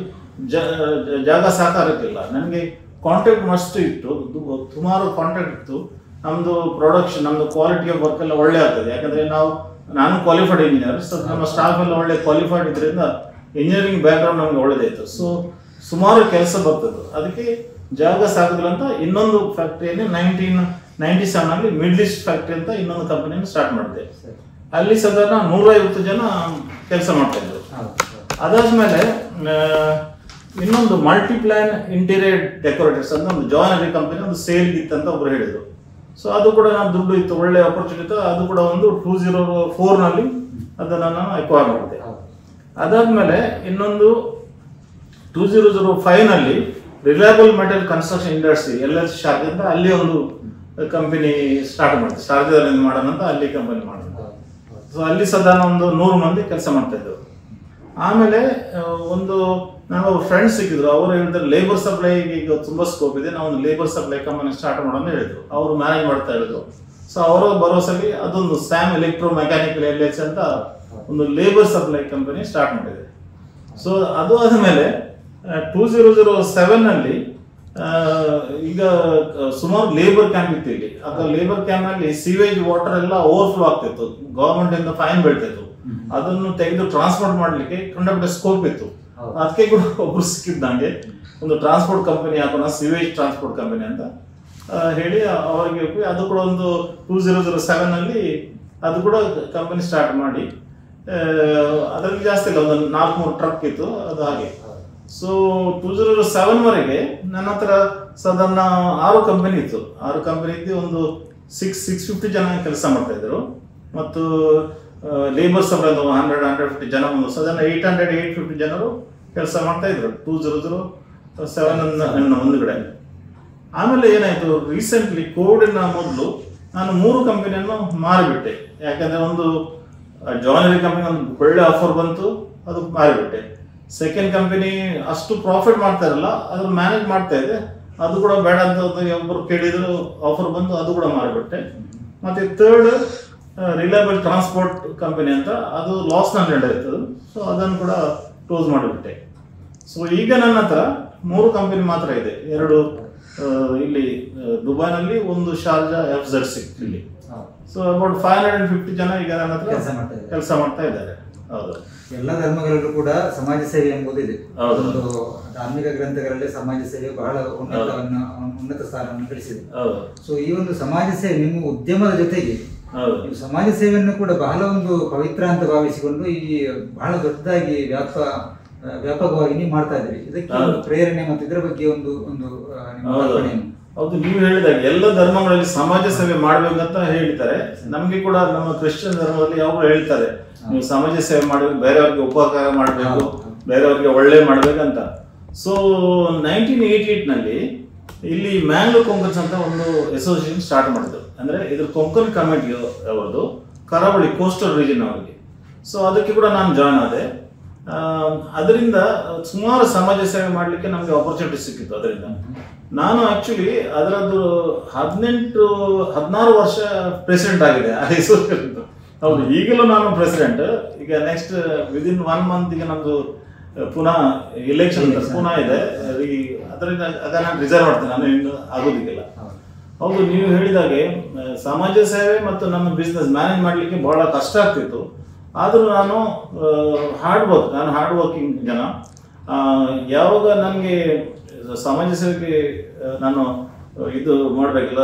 ಜಾಗ ಸಾಕಾಗಕ್ಕಿಲ್ಲ. ನನಗೆ ಕಾಂಟ್ರಾಕ್ಟ್ ಮಸ್ಟ್ ಇತ್ತು, ಸುಮಾರು ಕಾಂಟ್ರಾಕ್ಟ್ ಇತ್ತು. ನಮ್ಮದು ಪ್ರೊಡಕ್ಷನ್, ನಮ್ಮದು ಕ್ವಾಲಿಟಿ ಆಫ್ ವರ್ಕ್ ಎಲ್ಲ ಒಳ್ಳೆ ಆಗ್ತದೆ. ಯಾಕಂದರೆ ನಾನು ಕ್ವಾಲಿಫೈಡ್ ಇಂಜಿನಿಯರ್. ಸೊ ನಮ್ಮ ಸ್ಟಾಫ್ ಎಲ್ಲ ಒಳ್ಳೆ ಕ್ವಾಲಿಫೈಡ್ ಇದರಿಂದ ಇಂಜಿನಿಯರಿಂಗ್ ಬ್ಯಾಕ್ಗ್ರೌಂಡ್ ನಮಗೆ ಒಳ್ಳೆದಾಯಿತು. ಸೊ ಸುಮಾರು ಕೆಲಸ ಬರ್ತದೆ. ಅದಕ್ಕೆ ಜಾಗ ಸಾಕೋದಿಲ್ಲ ಅಂತ ಇನ್ನೊಂದು ಫ್ಯಾಕ್ಟ್ರಿಯಲ್ಲಿ 1997ನಲ್ಲಿ ಮಿಡ್ಲ್ ಈಸ್ಟ್ ಫ್ಯಾಕ್ಟ್ರಿ ಅಂತ ಇನ್ನೊಂದು ಕಂಪನಿಯನ್ನು ಸ್ಟಾರ್ಟ್ ಮಾಡಿದೆ. ಅಲ್ಲಿ ಸಾಧಾರಣ 150 ಜನ ಕೆಲಸ ಮಾಡ್ತಾ ಇದ್ರು. ಅದಾದ್ಮೇಲೆ ಇನ್ನೊಂದು ಮಲ್ಟಿಪ್ಲಾನ್ ಇಂಟೀರಿಯರ್ ಡೆಕೋರೇಟರ್ಸ್ ಅಂತ ಒಂದು ಜಾಯ್ನರಿ ಕಂಪನಿ ಒಂದು ಸೇಲ್ ಇತ್ತು ಅಂತ ಒಬ್ರು ಹೇಳಿದ್ರು. ಸೊ ಅದು ಕೂಡ ನಾನು ದುಡ್ಡು ಇತ್ತು, ಒಳ್ಳೆ ಆಪರ್ಚುನಿಟಿ ಇತ್ತು. ಅದು ಕೂಡ ಒಂದು 2004ನಲ್ಲಿ ಅದನ್ನು ನಾನು ಅಕ್ವೈರ್ ಮಾಡಿದೆ. ಅದಾದ್ಮೇಲೆ ಇನ್ನೊಂದು 2005ನಲ್ಲಿ reliable metal construction industry LLC Sharjah ಅಂತ ಅಲ್ಲಿ ಒಂದು ಕಂಪನಿ ಸ್ಟಾರ್ಟ್ ಮಾಡಿದೆ. ಶಾರ್ಜಾದಲ್ಲಿ ಮಾಡೋಣ ಅಂತ ಅಲ್ಲಿ ಕಂಪನಿ ಮಾಡಿದೆ. ಸೊ ಅಲ್ಲಿ ಸಾಧಾರಣ ಒಂದು 100 ಮಂದಿ ಕೆಲಸ ಮಾಡ್ತಾ ಇದ್ರು. ಆಮೇಲೆ ಒಂದು ನಾನು ಫ್ರೆಂಡ್ಸ್ ಸಿಕ್ಕಿದ್ರು. ಅವರು ಹೇಳಿದ್ರೆ ಲೇಬರ್ ಸಪ್ಲೈಗೆ ಈಗ ತುಂಬ ಸ್ಕೋಪ್ ಇದೆ, ನಾವು ಒಂದು ಲೇಬರ್ ಸಪ್ಲೈ ಕಂಪನಿ ಸ್ಟಾರ್ಟ್ ಮಾಡೋಣ ಹೇಳಿದ್ರು. ಅವರು ಮ್ಯಾನೇಜ್ ಮಾಡ್ತಾ ಇದ್ರು. ಸೊ ಅವರ ಭರವಸೆಗೆ ಅದೊಂದು ಸ್ಯಾಮ್ ಎಲೆಕ್ಟ್ರೋ ಮೆಕ್ಯಾನಿಕಲ್ LLC ಅಂತ ಒಂದು ಲೇಬರ್ ಸಪ್ಲೈ ಕಂಪನಿ ಸ್ಟಾರ್ಟ್ ಮಾಡಿದೆ. ಸೊ ಅದು ಆದಮೇಲೆ 2007ನಲ್ಲಿ ಈಗ ಸುಮಾರು ಲೇಬರ್ ಕ್ಯಾಂಪ್ ಇತ್ತು ಇಲ್ಲಿ. ಆಗ ಲೇಬರ್ ಕ್ಯಾಂಪ್ನಲ್ಲಿ ಸೀವೇಜ್ ವಾಟರ್ ಎಲ್ಲ ಓವರ್ಫ್ಲೋ ಆಗ್ತಿತ್ತು. ಗವರ್ಮೆಂಟ್ ಇಂದ ಫೈನ್ ಬೀಳ್ತಿತ್ತು. ಅದನ್ನು ತೆಗೆದು ಟ್ರಾನ್ಸ್ಪೋರ್ಟ್ ಮಾಡಲಿಕ್ಕೆ ಕಂಡಕ್ಟರ್ ಸ್ಕೋಪ್ ಇತ್ತು. ಅದಕ್ಕೆ ಕೂಡ ಒಬ್ರು ಸಿಕ್ಕಿದ್ದು ನನಗೆ, ಒಂದು ಟ್ರಾನ್ಸ್ಪೋರ್ಟ್ ಕಂಪನಿ ಹಾಕೋಣ, ಸಿವೇಜ್ ಟ್ರಾನ್ಸ್ಪೋರ್ಟ್ ಕಂಪನಿ ಅಂತ ಹೇಳಿ ಅವರಿಗೆ. ಅದು ಕೂಡ ಒಂದು 2007ನಲ್ಲಿ ಅದು ಕೂಡ ಕಂಪನಿ ಸ್ಟಾರ್ಟ್ ಮಾಡಿ, ಅದರಲ್ಲಿ ಜಾಸ್ತಿ ಇಲ್ಲ, ಒಂದು 4-3 ಟ್ರಕ್ ಇತ್ತು ಅದು ಹಾಗೆ. ಸೊ 2007ವರೆಗೆ ನನ್ನ ಹತ್ರ ಸಾಧಾರಣ 6 ಕಂಪನಿ ಇತ್ತು. 6 ಕಂಪನಿ ಇದ್ದು ಒಂದು 650 ಜನ ಕೆಲಸ ಮಾಡ್ತಾ ಇದ್ರು. ಮತ್ತು ಲೇಬರ್ಸ್ ಅವರ 100-150 ಜನ, ಒಂದು ಸಾಧಾರಣ 800-850 ಜನರು ಕೆಲಸ ಮಾಡ್ತಾ ಇದ್ರು 2007 ಮುಂದುಗಡೆ. ಆಮೇಲೆ ಏನಾಯಿತು, ರೀಸೆಂಟ್ಲಿ ಕೋವಿಡ್ನ ಮೊದಲು ನಾನು 3 ಕಂಪನಿಯನ್ನು ಮಾರಿಬಿಟ್ಟೆ. ಯಾಕಂದರೆ ಒಂದು ಜಾಯ್ನರಿ ಕಂಪನಿ ಒಂದು ಒಳ್ಳೆ ಆಫರ್ ಬಂತು, ಅದು ಮಾರಿಬಿಟ್ಟೆ. ಸೆಕೆಂಡ್ ಕಂಪನಿ ಅಷ್ಟು ಪ್ರಾಫಿಟ್ ಮಾಡ್ತಾ ಇರಲ್ಲ, ಅದ್ರ ಮ್ಯಾನೇಜ್ ಮಾಡ್ತಾ ಇದೆ, ಅದು ಕೂಡ ಬೇಡ ಅಂತ ಒಬ್ಬರು ಕೇಳಿದ್ರು, ಆಫರ್ ಬಂತು, ಅದು ಕೂಡ ಮಾರಿಬಿಟ್ಟೆ. ಮತ್ತು ಥರ್ಡ್ ರಿಲಯಬಲ್ ಟ್ರಾನ್ಸ್ಪೋರ್ಟ್ ಕಂಪನಿ ಅಂತ, ಅದು ಲಾಸ್ನಲ್ಲಿ ನಡೆಯುತ್ತದೆ. ಸೊ ಅದನ್ನು ಕೂಡ ಕ್ಲೋಸ್ ಮಾಡಿಬಿಟ್ಟೆ. ಸೊ ಈಗ ನನ್ನ ಹತ್ರ 3 ಕಂಪನಿ ಮಾತ್ರ ಇದೆ. 2 ಇಲ್ಲಿ ದುಬೈನಲ್ಲಿ, ಒಂದು ಶಾರ್ಜಾ FZ6 ಇಲ್ಲಿ. ಸೊ ಅಬೌಟ್ 550 ಜನ ಈಗ ನನ್ನ ಹತ್ರ ಕೆಲಸ ಮಾಡ್ತಾ ಇದ್ದಾರೆ. ಹೌದು, ಎಲ್ಲ ಧರ್ಮಗಳಲ್ಲೂ ಕೂಡ ಸಮಾಜ ಸೇವೆ ಎಂಬುದಿದೆ. ಒಂದು ಧಾರ್ಮಿಕ ಗ್ರಂಥಗಳಲ್ಲಿ ಸಮಾಜ ಸೇವೆ ಬಹಳ ಉನ್ನತ ಸ್ಥಾನವನ್ನು ಗಳಿಸಿದೆ. ಸೊ ಈ ಒಂದು ಸಮಾಜ ಸೇವೆ ನಿಮ್ಮ ಉದ್ಯಮದ ಜೊತೆಗೆ ನೀವು ಸಮಾಜ ಸೇವೆಯನ್ನು ಕೂಡ ಬಹಳ ಒಂದು ಪವಿತ್ರ ಅಂತ ಭಾವಿಸಿಕೊಂಡು ಈ ಬಹಳ ದೊಡ್ಡದಾಗಿ ವ್ಯಾಪಕವಾಗಿ ನೀವು ಮಾಡ್ತಾ ಇದ್ದೀರಿ. ಇದಕ್ಕೆ ಒಂದು ಪ್ರೇರಣೆ ಮತ್ತು ಇದರ ಬಗ್ಗೆ ಒಂದು ಹೌದು, ನೀವು ಹೇಳಿದಾಗ ಎಲ್ಲ ಧರ್ಮಗಳಲ್ಲಿ ಸಮಾಜ ಸೇವೆ ಮಾಡ್ಬೇಕಂತ ಹೇಳ್ತಾರೆ. ನಮ್ಗೆ ಕೂಡ ನಮ್ಮ ಕ್ರಿಶ್ಚಿಯನ್ ಧರ್ಮದಲ್ಲಿ ಯಾವಾಗ ಹೇಳ್ತಾರೆ, ನೀವು ಸಮಾಜ ಸೇವೆ ಮಾಡಬೇಕು, ಬೇರೆಯವ್ರಿಗೆ ಉಪಕಾರ ಮಾಡಬೇಕು, ಬೇರೆಯವ್ರಿಗೆ ಒಳ್ಳೆ ಮಾಡ್ಬೇಕಂತ. ಸೊ 1988ನಲ್ಲಿ ಇಲ್ಲಿ ಮ್ಯಾಂಗ್ಲೋ ಕೊಂಕನ್ಸ್ ಅಂತ ಒಂದು ಅಸೋಸಿಯೇಷನ್ ಸ್ಟಾರ್ಟ್ ಮಾಡಿದ್ರು. ಅಂದರೆ ಇದ್ರ ಕೊಂಕನ್ ಕಮಿಟಿ ಅವರದು, ಕರಾವಳಿ ಕೋಸ್ಟಲ್ ರೀಜನ್ ಅವರಿಗೆ. ಸೊ ಅದಕ್ಕೆ ಕೂಡ ನಾನು ಜಾಯ್ನ್ ಆದೆ. ಅದರಿಂದ ಸುಮಾರು ಸಮಾಜ ಸೇವೆ ಮಾಡಲಿಕ್ಕೆ ನಮಗೆ ಆಪರ್ಚುನಿಟಿ ಸಿಕ್ಕಿತ್ತು. ಅದರಿಂದ ನಾನು ಆಕ್ಚುಲಿ ಅದರದ್ದು 16 ವರ್ಷ ಪ್ರೆಸಿಡೆಂಟ್ ಆಗಿದೆ ಅಸೋಸಿಯೇಷನ್. ಹೌದು, ಈಗಲೂ ನಾನು ಪ್ರೆಸಿಡೆಂಟ್. ಈಗ ನೆಕ್ಸ್ಟ್ ವಿದಿನ್ 1 ಮಂತ್ ಈಗ ನಮ್ದು ಪುನಃ ಎಲೆಕ್ಷನ್ ಪುನಃ ಇದೆ. ಅದರಿಂದ ಆಗ ನಾನು ರಿಸೈನ್ ಮಾಡ್ತೇನೆ, ನಾನು ಇನ್ನು ಆಗೋದಿಲ್ಲ. ಹೌದು, ನೀವು ಹೇಳಿದಾಗೆ ಸಮಾಜ ಸೇವೆ ಮತ್ತು ನನ್ನ ಬಿಸ್ನೆಸ್ ಮ್ಯಾನೇಜ್ ಮಾಡಲಿಕ್ಕೆ ಬಹಳ ಕಷ್ಟ ಆಗ್ತಿತ್ತು. ಆದರೂ ನಾನು ಹಾರ್ಡ್ ವರ್ಕಿಂಗ್ ಜನ. ಯಾವಾಗ ನನಗೆ ಸಮಾಜ ಸೇವೆಗೆ ನಾನು ಇದು ಮಾಡಬೇಕಲ್ಲ,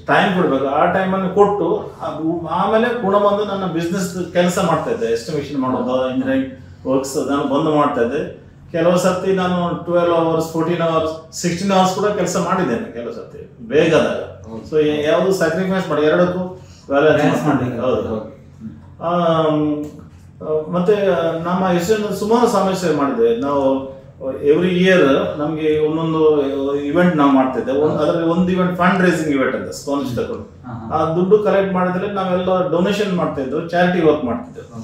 ಟೈಮ್ ಕೊಡಬೇಕು, ಆ ಟೈಮನ್ನು ಕೊಟ್ಟು ಆಮೇಲೆ ಪುನಃ ಬಂದು ನನ್ನ ಬಿಸ್ನೆಸ್ ಕೆಲಸ ಮಾಡ್ತಾ ಇದ್ದೆ. ಎಸ್ಟಿಮೇಷನ್ ಮಾಡೋದು, ಇಂಜಿನಿಯರಿಂಗ್ ವರ್ಕ್ಸ್ ನಾನು ಬಂದು ಮಾಡ್ತಾ ಇದ್ದೆ. ಕೆಲವು ಸರ್ತಿ ನಾನು 12 hours 14 hours 16 hours ಕೂಡ ಕೆಲಸ ಮಾಡಿದ್ದೇನೆ ಕೆಲವು ಸರ್ತಿ ಬೇಗದಾಗ. ಸೊ ಯಾವುದು ಸ್ಯಾಕ್ರಿಫೈಸ್ ಮಾಡಿ ಎರಡಕ್ಕೂ ಬ್ಯಾಲೆನ್ಸ್ ಮಾಡಲಿಕ್ಕೆ. ಹೌದು. ಮತ್ತೆ ನಮ್ಮ ಎಷ್ಟು ಸುಮಾರು ಸಮಸ್ಯೆ ಮಾಡಿದೆ ನಾವು. ಎವ್ರಿ ಇಯರ್ ನಮಗೆ ಒಂದೊಂದು ಇವೆಂಟ್ ನಾವು ಮಾಡ್ತಿದ್ದೆ. ಅದರಲ್ಲಿ ಒಂದು ಇವೆಂಟ್ ಫಂಡ್ ರೈಸಿಂಗ್ ಇವೆಂಟ್ ಅಂತ ಸ್ಪಾನ್ಸರ್ ತಗೊಂಡು ಆ ದುಡ್ಡು ಕಲೆಕ್ಟ್ ಮಾಡಿದ್ರೆ ನಾವೆಲ್ಲ ಡೊನೇಷನ್ ಮಾಡ್ತಾ ಇದ್ವು, ಚಾರಿಟಿ ವರ್ಕ್ ಮಾಡ್ತಿದ್ದೆವು,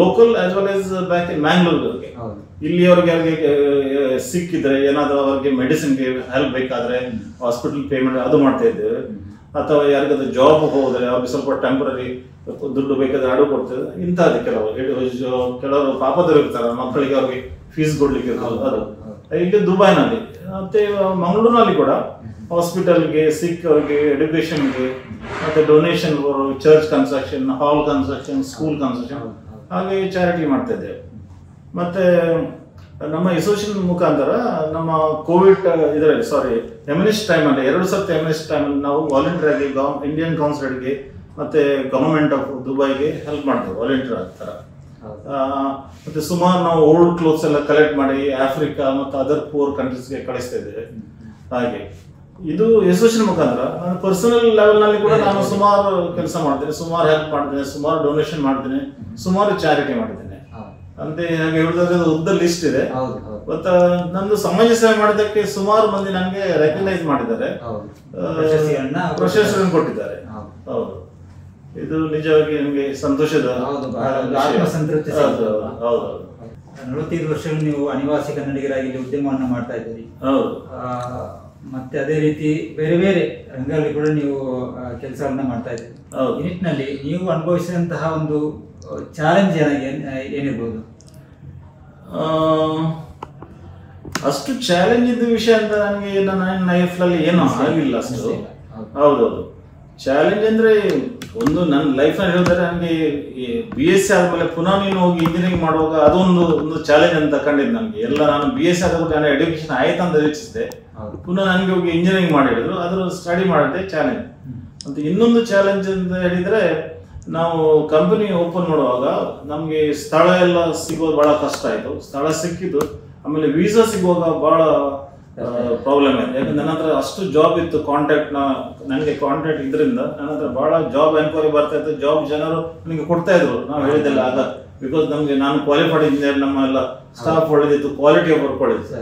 local as well as back in ಮ್ಯಾಂಗ್ಳೂರ್ಗೆ. ಇಲ್ಲಿಯವರೆಗೆ ಅವ್ರಿಗೆ ಸಿಕ್ಕಿದ್ರೆ ಏನಾದರೂ ಅವ್ರಿಗೆ ಮೆಡಿಸಿನ್ಗೆ ಹೆಲ್ಪ್ ಬೇಕಾದ್ರೆ ಹಾಸ್ಪಿಟಲ್ ಪೇಮೆಂಟ್ ಅದು ಮಾಡ್ತಾ ಇದ್ದೇವೆ. ಅಥವಾ ಯಾರಿಗಾದ್ರೂ ಜಾಬ್ ಹೋದ್ರೆ ಅವ್ರಿಗೆ ಸ್ವಲ್ಪ ಟೆಂಪರರಿ ದುಡ್ಡು ಬೇಕಾದ್ರೆ ಅಡು ಕೊಡ್ತೇವೆ. ಇಂಥದ್ದು ಕೆಲವರು ಪಾಪದವರು ಇರ್ತಾರೆ, ಮಕ್ಕಳಿಗೆ ಅವ್ರಿಗೆ ಫೀಸ್ ಕೊಡ್ಲಿಕ್ಕೆ ಇರ್ತಾರೆ. ಅದು ಇಲ್ಲಿ ದುಬೈನಲ್ಲಿ ಮತ್ತೆ ಮಂಗಳೂರಿನಲ್ಲಿ ಕೂಡ ಹಾಸ್ಪಿಟಲ್ಗೆ, ಸಿಕ್ ಅವ್ರಿಗೆ ಎಜುಕೇಶನ್ಗೆ, ಮತ್ತೆ ಡೊನೇಷನ್, ಚರ್ಚ್ ಕನ್ಸ್ಟ್ರಕ್ಷನ್, ಹಾಲ್ ಕನ್ಸ್ಟ್ರಕ್ಷನ್, ಸ್ಕೂಲ್ ಕನ್ಸ್ಟ್ರಕ್ಷನ್, ಹಾಗೆ ಚಾರಿಟಿ ಮಾಡ್ತಾ ಇದ್ದೇವೆ. ಮತ್ತೆ ನಮ್ಮ ಅಸೋಸಿಯೇಷನ್ ಮುಖಾಂತರ ನಮ್ಮ ಕೋವಿಡ್ ಇದರಲ್ಲಿ ಎಮಿನಿಸ್ಟ್ ಟೈಮಲ್ಲಿ 2 ಸರ್ತಿ ಎಮಿನಿಸ್ಟ್ ಟೈಮಲ್ಲಿ ನಾವು ವಾಲಂಟಿಯರ್ ಆಗಿ ಇಂಡಿಯನ್ ಕೌನ್ಸಿಲರ್ಗೆ ಮತ್ತೆ ಗವರ್ಮೆಂಟ್ ಆಫ್ ದುಬೈಗೆ ಹೆಲ್ಪ್ ಮಾಡ್ತೇವೆ ವಾಲಂಟಿಯರ್ ಥರ. ಮತ್ತೆ ಸುಮಾರು ನಾವು ಓಲ್ಡ್ ಕ್ಲೋತ್ಸ್ ಎಲ್ಲ ಕಲೆಕ್ಟ್ ಮಾಡಿ ಆಫ್ರಿಕಾ ಮತ್ತು ಅದರ್ ಪೂರ್ ಕಂಟ್ರೀಸ್ಗೆ ಕಳಿಸ್ತಾ ಇದ್ದೇವೆ. ಹಾಗೆ ಇದು ಅಸೋಸಿಯೇಷನ್ ಮುಖಾಂತರ. ನಾನು ಪರ್ಸನಲ್ ಲೆವೆಲ್ನಲ್ಲಿ ಕೂಡ ನಾನು ಸುಮಾರು ಕೆಲಸ ಮಾಡ್ತೇನೆ, ಸುಮಾರು ಹೆಲ್ಪ್ ಮಾಡ್ತೇನೆ, ಸುಮಾರು ಡೊನೇಷನ್ ಮಾಡ್ತೇನೆ, ಸುಮಾರು ಚಾರಿಟಿ ಮಾಡಿದ್ದೇನೆ. ಅಂದ್ರೆ ಹಾಗೆ ಹೇಳಿದ್ರೆ ಉದ್ದ ಲಿಸ್ಟ್ ಇದೆ. ಮತ್ತೆ ನಂದು ಸಮಾಜ ಸೇವೆ ಮಾಡೋದಕ್ಕೆ ಸುಮಾರು ಮಂದಿ ನನಗೆ ರೆಕಗ್ನೈಸ್ ಮಾಡಿದ್ದಾರೆ, ಪ್ರಶಸ್ತಿಯನ್ನು ಕೊಟ್ಟಿದ್ದಾರೆ. ಹೌದು, ಇದು ನಿಜವಾಗಿ ನಮಗೆ ಸಂತೋಷದ. ಆತ್ಮಸಂತೃಪ್ತಿ. ಹೌದು. 45 ವರ್ಷಗಳು ನೀವು ಅನಿವಾಸಿ ಕನ್ನಡಿಗರಾಗಿ ಇಲ್ಲಿ ಉದ್ಯಮವನ್ನು ಮಾಡ್ತಾ ಇದ್ದೀರಿ. ಮತ್ತೆ ಅದೇ ರೀತಿ ಬೇರೆ ಬೇರೆ ರಂಗಗಳಲ್ಲಿ ಕೂಡ ನೀವು ಕೆಲಸವನ್ನ ಮಾಡ್ತಾ ಇದ್ದೀರಿ. ಈ ನಿಟ್ಟಿನಲ್ಲಿ ನೀವು ಅನುಭವಿಸಿದಂತಹ ಒಂದು ಚಾಲೆಂಜ್ ಏನಿರ್ಬೋದು? ಅಷ್ಟು ಚಾಲೆಂಜ್ ಇದ್ದ ವಿಷಯ ಅಂತ ನನಗೆ ನನ್ನ ಲೈಫ್ನಲ್ಲಿ ಏನೂ ಆಗಿಲ್ಲ ಅಷ್ಟು. ಹೌದೌದು, ಚಾಲೆಂಜ್ ಅಂದ್ರೆ ಒಂದು ನನ್ನ ಲೈಫ್ನಲ್ಲಿ ಹೇಳಿದ್ರೆ ನನಗೆ BSc ಆದ್ಮೇಲೆ ಪುನಃ ನೀನು ಹೋಗಿ ಇಂಜಿನಿಯರಿಂಗ್ ಮಾಡುವಾಗ ಅದೊಂದು ಚಾಲೆಂಜ್ ಅಂತ ಕಂಡಿದ್ದು ನನಗೆ. ಎಲ್ಲ ನಾನು BSc ಆದ ನಾನು ಎಜುಕೇಶನ್ ಆಯ್ತು ಅಂತ ಯೋಚಿಸಿದೆ, ಪುನಃ ನನಗೆ ಹೋಗಿ ಇಂಜಿನಿಯರಿಂಗ್ ಮಾಡಿದ್ರು, ಅದ್ರ ಸ್ಟಡಿ ಮಾಡಿದೆ ಚಾಲೆಂಜ್. ಮತ್ತೆ ಇನ್ನೊಂದು ಚಾಲೆಂಜ್ ಅಂತ ಹೇಳಿದ್ರೆ, ನಾವು ಕಂಪನಿ ಓಪನ್ ಮಾಡುವಾಗ ನಮಗೆ ಸ್ಥಳ ಎಲ್ಲ ಸಿಗೋದು ಬಹಳ ಕಷ್ಟ ಆಯ್ತು. ಸ್ಥಳ ಸಿಕ್ಕಿದ್ದು, ಆಮೇಲೆ ವೀಸಾ ಸಿಗುವಾಗ ಬಹಳ ಪ್ರಾಬ್ಲಮ್ ಆಯ್ತು. ಯಾಕಂದ್ರೆ ನನ್ನ ಹತ್ರ ಅಷ್ಟು ಜಾಬ್ ಇತ್ತು, ನನಗೆ ಕಾಂಟ್ಯಾಕ್ಟ್ ಇದರಿಂದ ನನ್ನ ಹತ್ರ ಬಹಳ ಜಾಬ್ ಎನ್ಕ್ವೈರಿ ಬರ್ತಾ ಇತ್ತು. ಜಾಬ್ ಜನರು ನನಗೆ ಕೊಡ್ತಾ ಇದ್ರು, ನಾವು ಹೇಳಿದ್ದೆಲ್ಲ ಆಗ. ಬಿಕಾಸ್ ನಮಗೆ ನಾನು ಕ್ವಾಲಿಫೈಡ್ ಇಂಜಿನಿಯರ್, ನಮ್ಮ ಎಲ್ಲ ಸ್ಟಾಫ್ ಒಳ್ಳೆದಿತ್ತು, ಕ್ವಾಲಿಟಿ ಆಫ್ ವರ್ಕ್ ಒಳ್ಳೆದಿತ್ತು.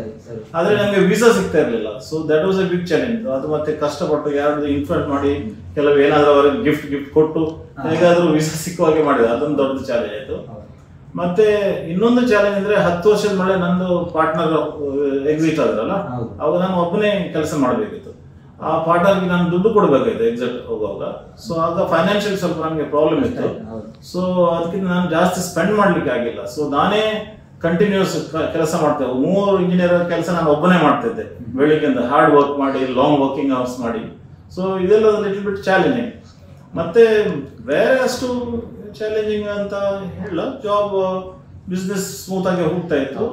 ಆದ್ರೆ ನಮಗೆ ವೀಸಾ ಸಿಗ್ತಾ ಇರಲಿಲ್ಲ. So that was a big challenge. ಅದು ಮತ್ತೆ ಕಷ್ಟಪಟ್ಟು ಯಾರು ಇನ್ಫ್ಲುಯೆನ್ಸ್ ಮಾಡಿ ಕೆಲವು ಏನಾದ್ರೂ ಅವರಿಗೆ ಗಿಫ್ಟ್ ಕೊಟ್ಟು ಹೇಗಾದ್ರೂ ವೀಸಾ ಸಿಕ್ಕುವಾಗೆ ಮಾಡಿದೆ. ಅದೊಂದು ದೊಡ್ಡ ಚಾಲೆಂಜ್ ಆಯ್ತು. ಮತ್ತೆ ಇನ್ನೊಂದು ಚಾಲೆಂಜ್ ಅಂದ್ರೆ 10 ವರ್ಷದ ಮೇಲೆ ನಂದು ಪಾರ್ಟ್ನರ್ ಎಕ್ಸಿಟ್ ಆದ್ರಲ್ಲ, ಅವಾಗ ನಾನು ಒಬ್ಬನೇ ಕೆಲಸ ಮಾಡಬೇಕಿತ್ತು. ಆ ಪಾರ್ಟ್ನರ್ಗೆ ನಾನು ದುಡ್ಡು ಕೊಡಬೇಕಾಯ್ತು ಎಕ್ಸಿಟ್ ಹೋಗುವಾಗ. ಸೊ ಆಗ ಫೈನಾನ್ಷಿಯಲ್ ಸ್ವಲ್ಪ ನನಗೆ ಪ್ರಾಬ್ಲಮ್ ಇತ್ತು. ಸೊ ಅದಕ್ಕಿಂತ ನಾನು ಜಾಸ್ತಿ ಸ್ಪೆಂಡ್ ಮಾಡ್ಲಿಕ್ಕೆ ಆಗಿಲ್ಲ. ಸೊ ನಾನೇ ಕಂಟಿನ್ಯೂಸ್ ಕೆಲಸ ಮಾಡ್ತೇವೆ. 3 ಇಂಜಿನಿಯರ್ ಕೆಲಸ ನಾನು ಒಬ್ಬನೇ ಮಾಡ್ತಿದ್ದೆ, ಬೆಳಿಗ್ಗೆಯಿಂದ ಹಾರ್ಡ್ ವರ್ಕ್ ಮಾಡಿ, ಲಾಂಗ್ ವರ್ಕಿಂಗ್ ಅವರ್ಸ್ ಮಾಡಿ. ಸೊ ಇದೆಲ್ಲ ಲಿಟಲ್ ಬಿಟ್ ಚಾಲೆಂಜಿಂಗ್. ಮತ್ತೆ ಬೇರೆ ಅಷ್ಟು ಚಾಲೆಂಜಿಂಗ್ ಅಂತ ಹೇಳ, ಜಾಬ್ ಬಿಸ್ನೆಸ್ ಸ್ಮೂತ್ ಆಗಿ ಹೋಗ್ತಾ ಇತ್ತು.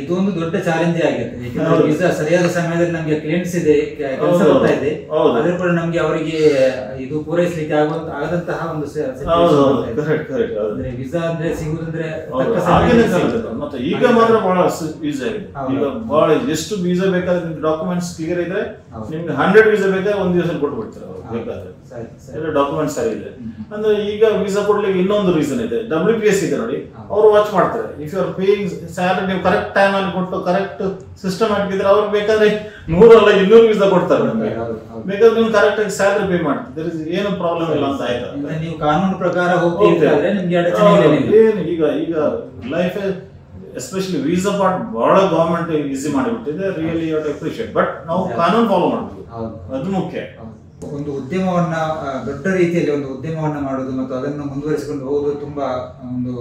ಇದೊಂದು ದೊಡ್ಡ ಚಾಲೆಂಜ್ ಆಗಿದೆ. ಸರಿಯಾದ ಸಮಯದಲ್ಲಿ ನಮಗೆ ಕ್ಲಿಯೆಂಟ್ಸ್ ಇದೆ, ಕೆಲಸ ಬರ್ತಾ ಇದೆ, ಅದ್ರ ಕೂಡ ನಮ್ಗೆ ಅವರಿಗೆ ಇದು ಪೂರೈಸಲಿಕ್ಕೆ ಆಗದಂತಹ ಒಂದು ವೀಸಾ ಅಂದ್ರೆ ಸಿಗುದಂದ್ರೆ ಮತ್ತೆ ಈಗ ಮಾತ್ರ ಬಹಳ ಈಸಿ ಆಗಿದೆ. ಈಗ ಬಹಳ ಎಷ್ಟು ವೀಸಾ ಬೇಕಾದ್ರೆ ನಿಮ್ಗೆ ಡಾಕ್ಯುಮೆಂಟ್ಸ್ ಕ್ಲಿಯರ್ ಇದ್ರೆ ನಿಮ್ಗೆ 100 ವೀಸಾ ಬೇಕಾದ್ರೆ 1 ದಿವಸ ಕೊಟ್ಬಿಡ್ತಾರೆ ಬೇಕಾದ್ರೆ, ಡಾಕ್ಯುಮೆಂಟ್ಸ್ ಸರಿ ಇದೆ ಅಂದ್ರೆ. ಈಗ ವೀಸಾ ಕೊಡ್ಲಿಕ್ಕೆ ಇನ್ನೊಂದು ರೀಸನ್ ಇದೆ, WPS ಇದೆ ನೋಡಿ, ಅವರು ವಾಚ್ ಮಾಡ್ತಾರೆ. If you are paying salary ನೀವು ಕರೆಕ್ಟ್ ಟೈಮ್ ಅಲ್ಲಿ ಕೊಟ್ಟು ಕರೆಕ್ಟ್ ಸಿಸ್ಟಮ್ಯಾಟಿಕ್ ಇದ್ರೆ ಅವ್ರು ಬೇಕಾದ್ರೆ 100 ಅಲ್ಲ 200 ವೀಸಾ ಕೊಡ್ತಾರೆ ನಿಮಗೆ. ಬೇಕಾದ್ರೆ ನೀವು ಕರೆಕ್ಟ್ ಆಗಿ ಸ್ಯಾಲರಿ ಪೇ ಮಾಡ್ತೀರಿ, ಏನು ಪ್ರಾಬ್ಲಮ್ ಇಲ್ಲ ಅಂತ ಆಯ್ತು. ನೀವು ಕಾನೂನು ಪ್ರಕಾರ ಹೋಗ್ತಿದ್ರೆ ನಿಮ್ಗೆ ಈಗ ಲೈಫ್ ಎಸ್ಪೆಷಲಿ ವೀಸಾ ಪಾರ್ಟ್ ಬಹಳ ಗವರ್ಮೆಂಟ್ ಈಸಿ ಮಾಡಿಬಿಟ್ಟಿದೆ. Really you to appreciate. But ನಾವು ಕಾನೂನು ಫಾಲೋ ಮಾಡಬೇಕು, ಅದು ಮುಖ್ಯ. ಒಂದು ಉದ್ಯಮವನ್ನ ದೊಡ್ಡ ರೀತಿಯಲ್ಲಿ ಒಂದು ಉದ್ಯಮವನ್ನ ಮಾಡುವುದು ಮತ್ತು ಅದನ್ನು ಮುಂದುವರಿಸಿಕೊಂಡು ಹೋಗುವುದು ತುಂಬಾ ಒಂದು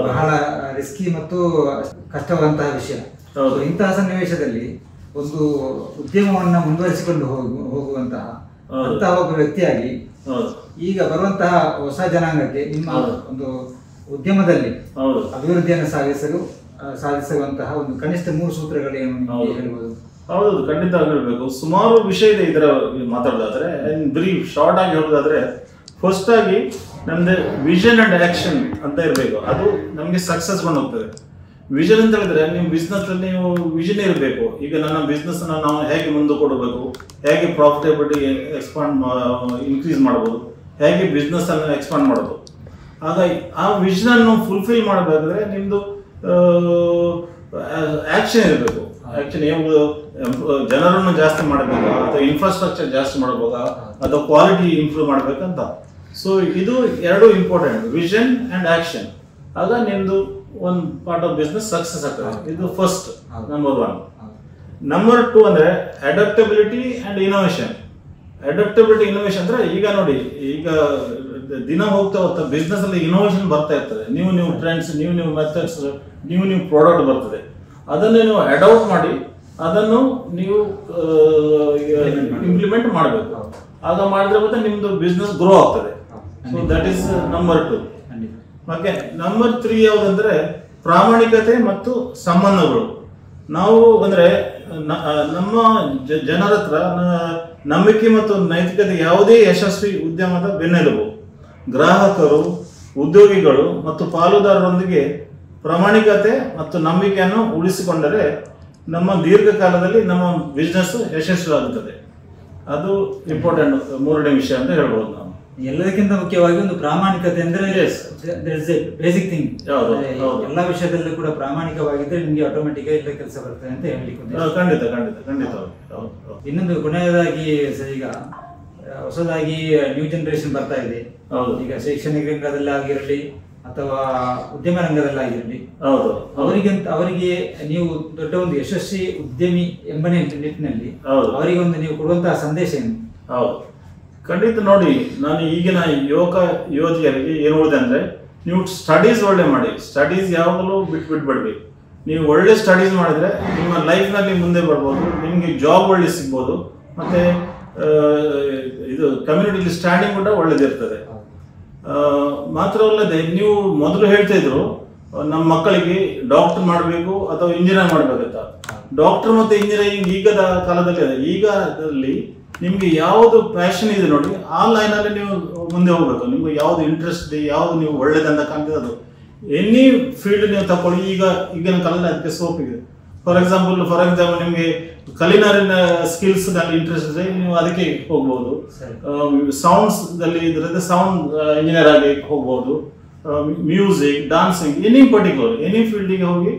ಬಹಳ ರಿಸ್ಕಿ ಮತ್ತು ಕಷ್ಟವಾದಂತಹ ವಿಷಯ. ಇಂತಹ ಸನ್ನಿವೇಶದಲ್ಲಿ ಒಂದು ಉದ್ಯಮವನ್ನ ಮುಂದುವರಿಸಿಕೊಂಡು ಹೋಗುವಂತಹ ಅಂತಹ ಒಬ್ಬ ವ್ಯಕ್ತಿಯಾಗಿ ಈಗ ಬರುವಂತಹ ಹೊಸ ಜನಾಂಗಕ್ಕೆ ನಿಮ್ಮ ಒಂದು ಉದ್ಯಮದಲ್ಲಿ ಅಭಿವೃದ್ಧಿಯನ್ನು ಸಾಧಿಸುವಂತಹ ಒಂದು ಕನಿಷ್ಠ 3 ಸೂತ್ರಗಳೇನು ಹೇಳ್ಬೋದು? ಹೌದು, ಖಂಡಿತ ಹೇಳಬೇಕು. ಸುಮಾರು ವಿಷಯ ಇದೆ ಇದರ ಮಾತಾಡೋದಾದ್ರೆ. ಬ್ರೀಫ್ ಶಾರ್ಟ್ ಆಗಿ ಹೇಳೋದಾದ್ರೆ, ಫಸ್ಟ್ ಆಗಿ ನಮ್ದು ವಿಷನ್ ಅಂಡ್ ಆಕ್ಷನ್ ಅಂತ ಇರಬೇಕು. ಅದು ನಮಗೆ ಸಕ್ಸಸ್ ಕೊಂಡು ಹೋಗ್ತದೆ. ವಿಷನ್ ಅಂತ ಹೇಳಿದ್ರೆ ನೀವು ಬಿಸ್ನೆಸ್ ಅಲ್ಲಿ ನೀವು ವಿಷನ್ ಇರಬೇಕು. ಈಗ ನನ್ನ ಬಿಸ್ನೆಸ್ ನಾವು ಹೇಗೆ ಮುಂದೆ ಕೊಡಬೇಕು, ಹೇಗೆ ಪ್ರಾಫಿಟಬಿಲಿಟಿ ಇನ್ಕ್ರೀಸ್ ಮಾಡ್ಬೋದು, ಹೇಗೆ ಬಿಸ್ನೆಸ್ ಅನ್ನು ಎಕ್ಸ್ಪಾಂಡ್ ಮಾಡೋದು. ಹಾಗಾಗಿ ಆ ವಿಷನ್ ಅನ್ನು ಫುಲ್ಫಿಲ್ ಮಾಡಬೇಕಾದ್ರೆ ನಿಮ್ದು ಆಕ್ಷನ್ ಇರಬೇಕು. ಆಕ್ಷನ್ ಜನರನ್ನು ಜಾಸ್ತಿ ಮಾಡಬೇಕಾ, ಅಥವಾ ಇನ್ಫ್ರಾಸ್ಟ್ರಕ್ಚರ್ ಜಾಸ್ತಿ ಮಾಡಬೇಕಾ, ಅಥವಾ ಕ್ವಾಲಿಟಿ ಇಂಪ್ರೂವ್ ಮಾಡ್ಬೇಕಂತ. ಸೊ ಇದು 2 ಇಂಪಾರ್ಟೆಂಟ್, ವಿಷನ್ ಅಂಡ್ ಆಕ್ಷನ್. ಆಗ ನಿಮ್ದು ಒಂದು ಪಾರ್ಟ್ ಆಫ್ ಬಿಸ್ನೆಸ್ ಸಕ್ಸಸ್ ಆಗ್ತದೆ. ಇದು ಫಸ್ಟ್, ನಂಬರ್ 1. ನಂಬರ್ 2 ಅಂದ್ರೆ adaptability and innovation. Adaptability innovation ಅಂದ್ರೆ ಈಗ ನೋಡಿ, ಈಗ ದಿನ ಹೋಗ್ತಾ ಬಿಸ್ನೆಸ್ ಅಲ್ಲಿ ಇನೋವೇಷನ್ ಬರ್ತಾ ಇರ್ತದೆ. ನೀವು ಟ್ರೆಂಡ್ಸ್, ನೀವು ಮೆಥಡ್ಸ್, ನೀವು ಪ್ರಾಡಕ್ಟ್ ಬರ್ತದೆ. ಅದನ್ನು ನೀವು ಅಡಾಪ್ಟ್ ಮಾಡಿ ಅದನ್ನು ನೀವು ಇಂಪ್ಲಿಮೆಂಟ್ ಮಾಡಬೇಕು. ಆಗ ಮಾಡಿದ್ರೆ ಮತ್ತೆ ನಿಮ್ದು ಬಿಸ್ನೆಸ್ ಗ್ರೋ ಆಗ್ತದೆ. So that is number 2. ಮತ್ತೆ ನಂಬರ್ 3 ಯಾವುದಂದ್ರೆ ಪ್ರಾಮಾಣಿಕತೆ ಮತ್ತು ಸಂಬಂಧಗಳು. ನಾವು ಅಂದ್ರೆ ನಮ್ಮ ಜನರ ಹತ್ರ ನಂಬಿಕೆ ಮತ್ತು ನೈತಿಕತೆ ಯಾವುದೇ ಯಶಸ್ವಿ ಉದ್ಯಮದ ಬೆನ್ನೆಲುಬು. ಗ್ರಾಹಕರು, ಉದ್ಯೋಗಿಗಳು ಮತ್ತು ಪಾಲುದಾರರೊಂದಿಗೆ ಪ್ರಾಮಾಣಿಕತೆ ಮತ್ತು ನಂಬಿಕೆಯನ್ನು ಉಳಿಸಿಕೊಂಡರೆ ನಮ್ಮ ದೀರ್ಘಕಾಲದಲ್ಲಿ ನಮ್ಮ ಬಿಸ್ನೆಸ್ ಯಶಸ್ವಿಯಾಗುತ್ತದೆ. ಅದು ಇಂಪಾರ್ಟೆಂಟ್ 3ನೇ ವಿಷಯ ಅಂತ ಹೇಳ್ಬೋದು ನಾವು. ಎಲ್ಲದಕ್ಕಿಂತ ಮುಖ್ಯವಾಗಿ ಒಂದು ಪ್ರಾಮಾಣಿಕತೆ ಅಂದ್ರೆ ಬೇಸಿಕ್ ಥಿಂಗ್. ಎಲ್ಲ ವಿಷಯದಲ್ಲೂ ಕೂಡ ಪ್ರಾಮಾಣಿಕವಾಗಿದ್ರೆ ನಿಮ್ಗೆ ಆಟೋಮೆಟಿಕ್ ಎಲ್ಲ ಕೆಲಸ ಬರ್ತದೆ ಅಂತ ಹೇಳಲಿಕ್ಕೆ. ಖಂಡಿತ ಖಂಡಿತ ಖಂಡಿತ. ಇನ್ನೊಂದು ಕೊನೆಯದಾಗಿ ಈಗ ಹೊಸದಾಗಿ ನ್ಯೂ ಜನರೇಷನ್ ಬರ್ತಾ ಇದೆ. ಈಗ ಶೈಕ್ಷಣಿಕ ರಂಗದಲ್ಲಿ ಆಗಿರಲಿ ಅಥವಾ ಉದ್ಯಮ ರಂಗದಲ್ಲಾಗಿರಲಿ, ಅವರಿಗೆ ನೀವು ದೊಡ್ಡ ಒಂದು ಯಶಸ್ವಿ ಉದ್ಯಮಿ ಎಂಬ ನಿಟ್ಟಿನಲ್ಲಿ ಅವರಿಗೆ ಒಂದು ನೀವು ಕೊಡುವಂತಹ ಸಂದೇಶ ಏನು? ಹೌದು, ಖಂಡಿತ. ನೋಡಿ, ನಾನು ಈಗಿನ ಯುವತಿಯರಿಗೆ ಏನು ಹೇಳಿದೆ ಅಂದ್ರೆ, ನೀವು ಸ್ಟಡೀಸ್ ಒಳ್ಳೆ ಮಾಡಿ. ಸ್ಟಡೀಸ್ ಯಾವಾಗಲೂ ಬಿಟ್ಬಿಡ್ಬೇಡಿ. ನೀವು ಒಳ್ಳೆ ಸ್ಟಡೀಸ್ ಮಾಡಿದ್ರೆ ನಿಮ್ಮ ಲೈಫ್ನಲ್ಲಿ ಮುಂದೆ ಬರ್ಬೋದು, ನಿಮಗೆ ಜಾಬ್ ಒಳ್ಳೆ ಸಿಗ್ಬೋದು, ಮತ್ತೆ ಇದು ಕಮ್ಯುನಿಟಿಲಿ ಸ್ಟ್ಯಾಂಡಿಂಗ್ ಕೂಡ ಒಳ್ಳೇದಿರ್ತದೆ. ಮಾತ್ರವಲ್ಲದೆ ನೀವು ಮೊದಲು ಹೇಳ್ತಾ ಇದ್ರು ನಮ್ಮ ಮಕ್ಕಳಿಗೆ ಡಾಕ್ಟರ್ ಮಾಡಬೇಕು ಅಥವಾ ಇಂಜಿನಿಯರ್ ಮಾಡಬೇಕಂತ. ಡಾಕ್ಟರ್ ಮತ್ತು ಇಂಜಿನಿಯರಿಂಗ್ ಈಗದ ಕಾಲದಲ್ಲಿ ಇದೆ. ಈಗದಲ್ಲಿ ನಿಮಗೆ ಯಾವುದು ಪ್ಯಾಷನ್ ಇದೆ ನೋಡಿ, ಆ ಲೈನಲ್ಲಿ ನೀವು ಮುಂದೆ ಹೋಗ್ಬೇಕು. ನಿಮ್ಗೆ ಯಾವ್ದು ಇಂಟ್ರೆಸ್ಟ್ ಇದೆ, ಯಾವ್ದು ನೀವು ಒಳ್ಳೇದಂತ ಕಾಣ್ತದೆ, ಅದು ಎನಿ ಫೀಲ್ಡ್ ನೀವು ತಗೊಳ್ಳಿ. ಈಗಿನ ಕಾಲದಲ್ಲಿ ಅದಕ್ಕೆ ಸ್ಕೋಪ್ ಇದೆ. ಫಾರ್ ಎಕ್ಸಾಂಪಲ್ ನಿಮಗೆ ಕಲಿನರಿನ ಸ್ಕಿಲ್ಸ್ ನಲ್ಲಿ ಇಂಟ್ರೆಸ್ಟ್ ಇದೆ, ನೀವು ಅದಕ್ಕೆ ಹೋಗ್ಬೋದು. ಸೌಂಡ್ಸ್ ದಲ್ಲಿ ಇದ್ರೆ ಸೌಂಡ್ ಇಂಜಿನಿಯರ್ ಆಗಿ ಹೋಗ್ಬೋದು. Music, dancing, any particular any ಫೀಲ್ಡಿಗೆ ಹೋಗಿ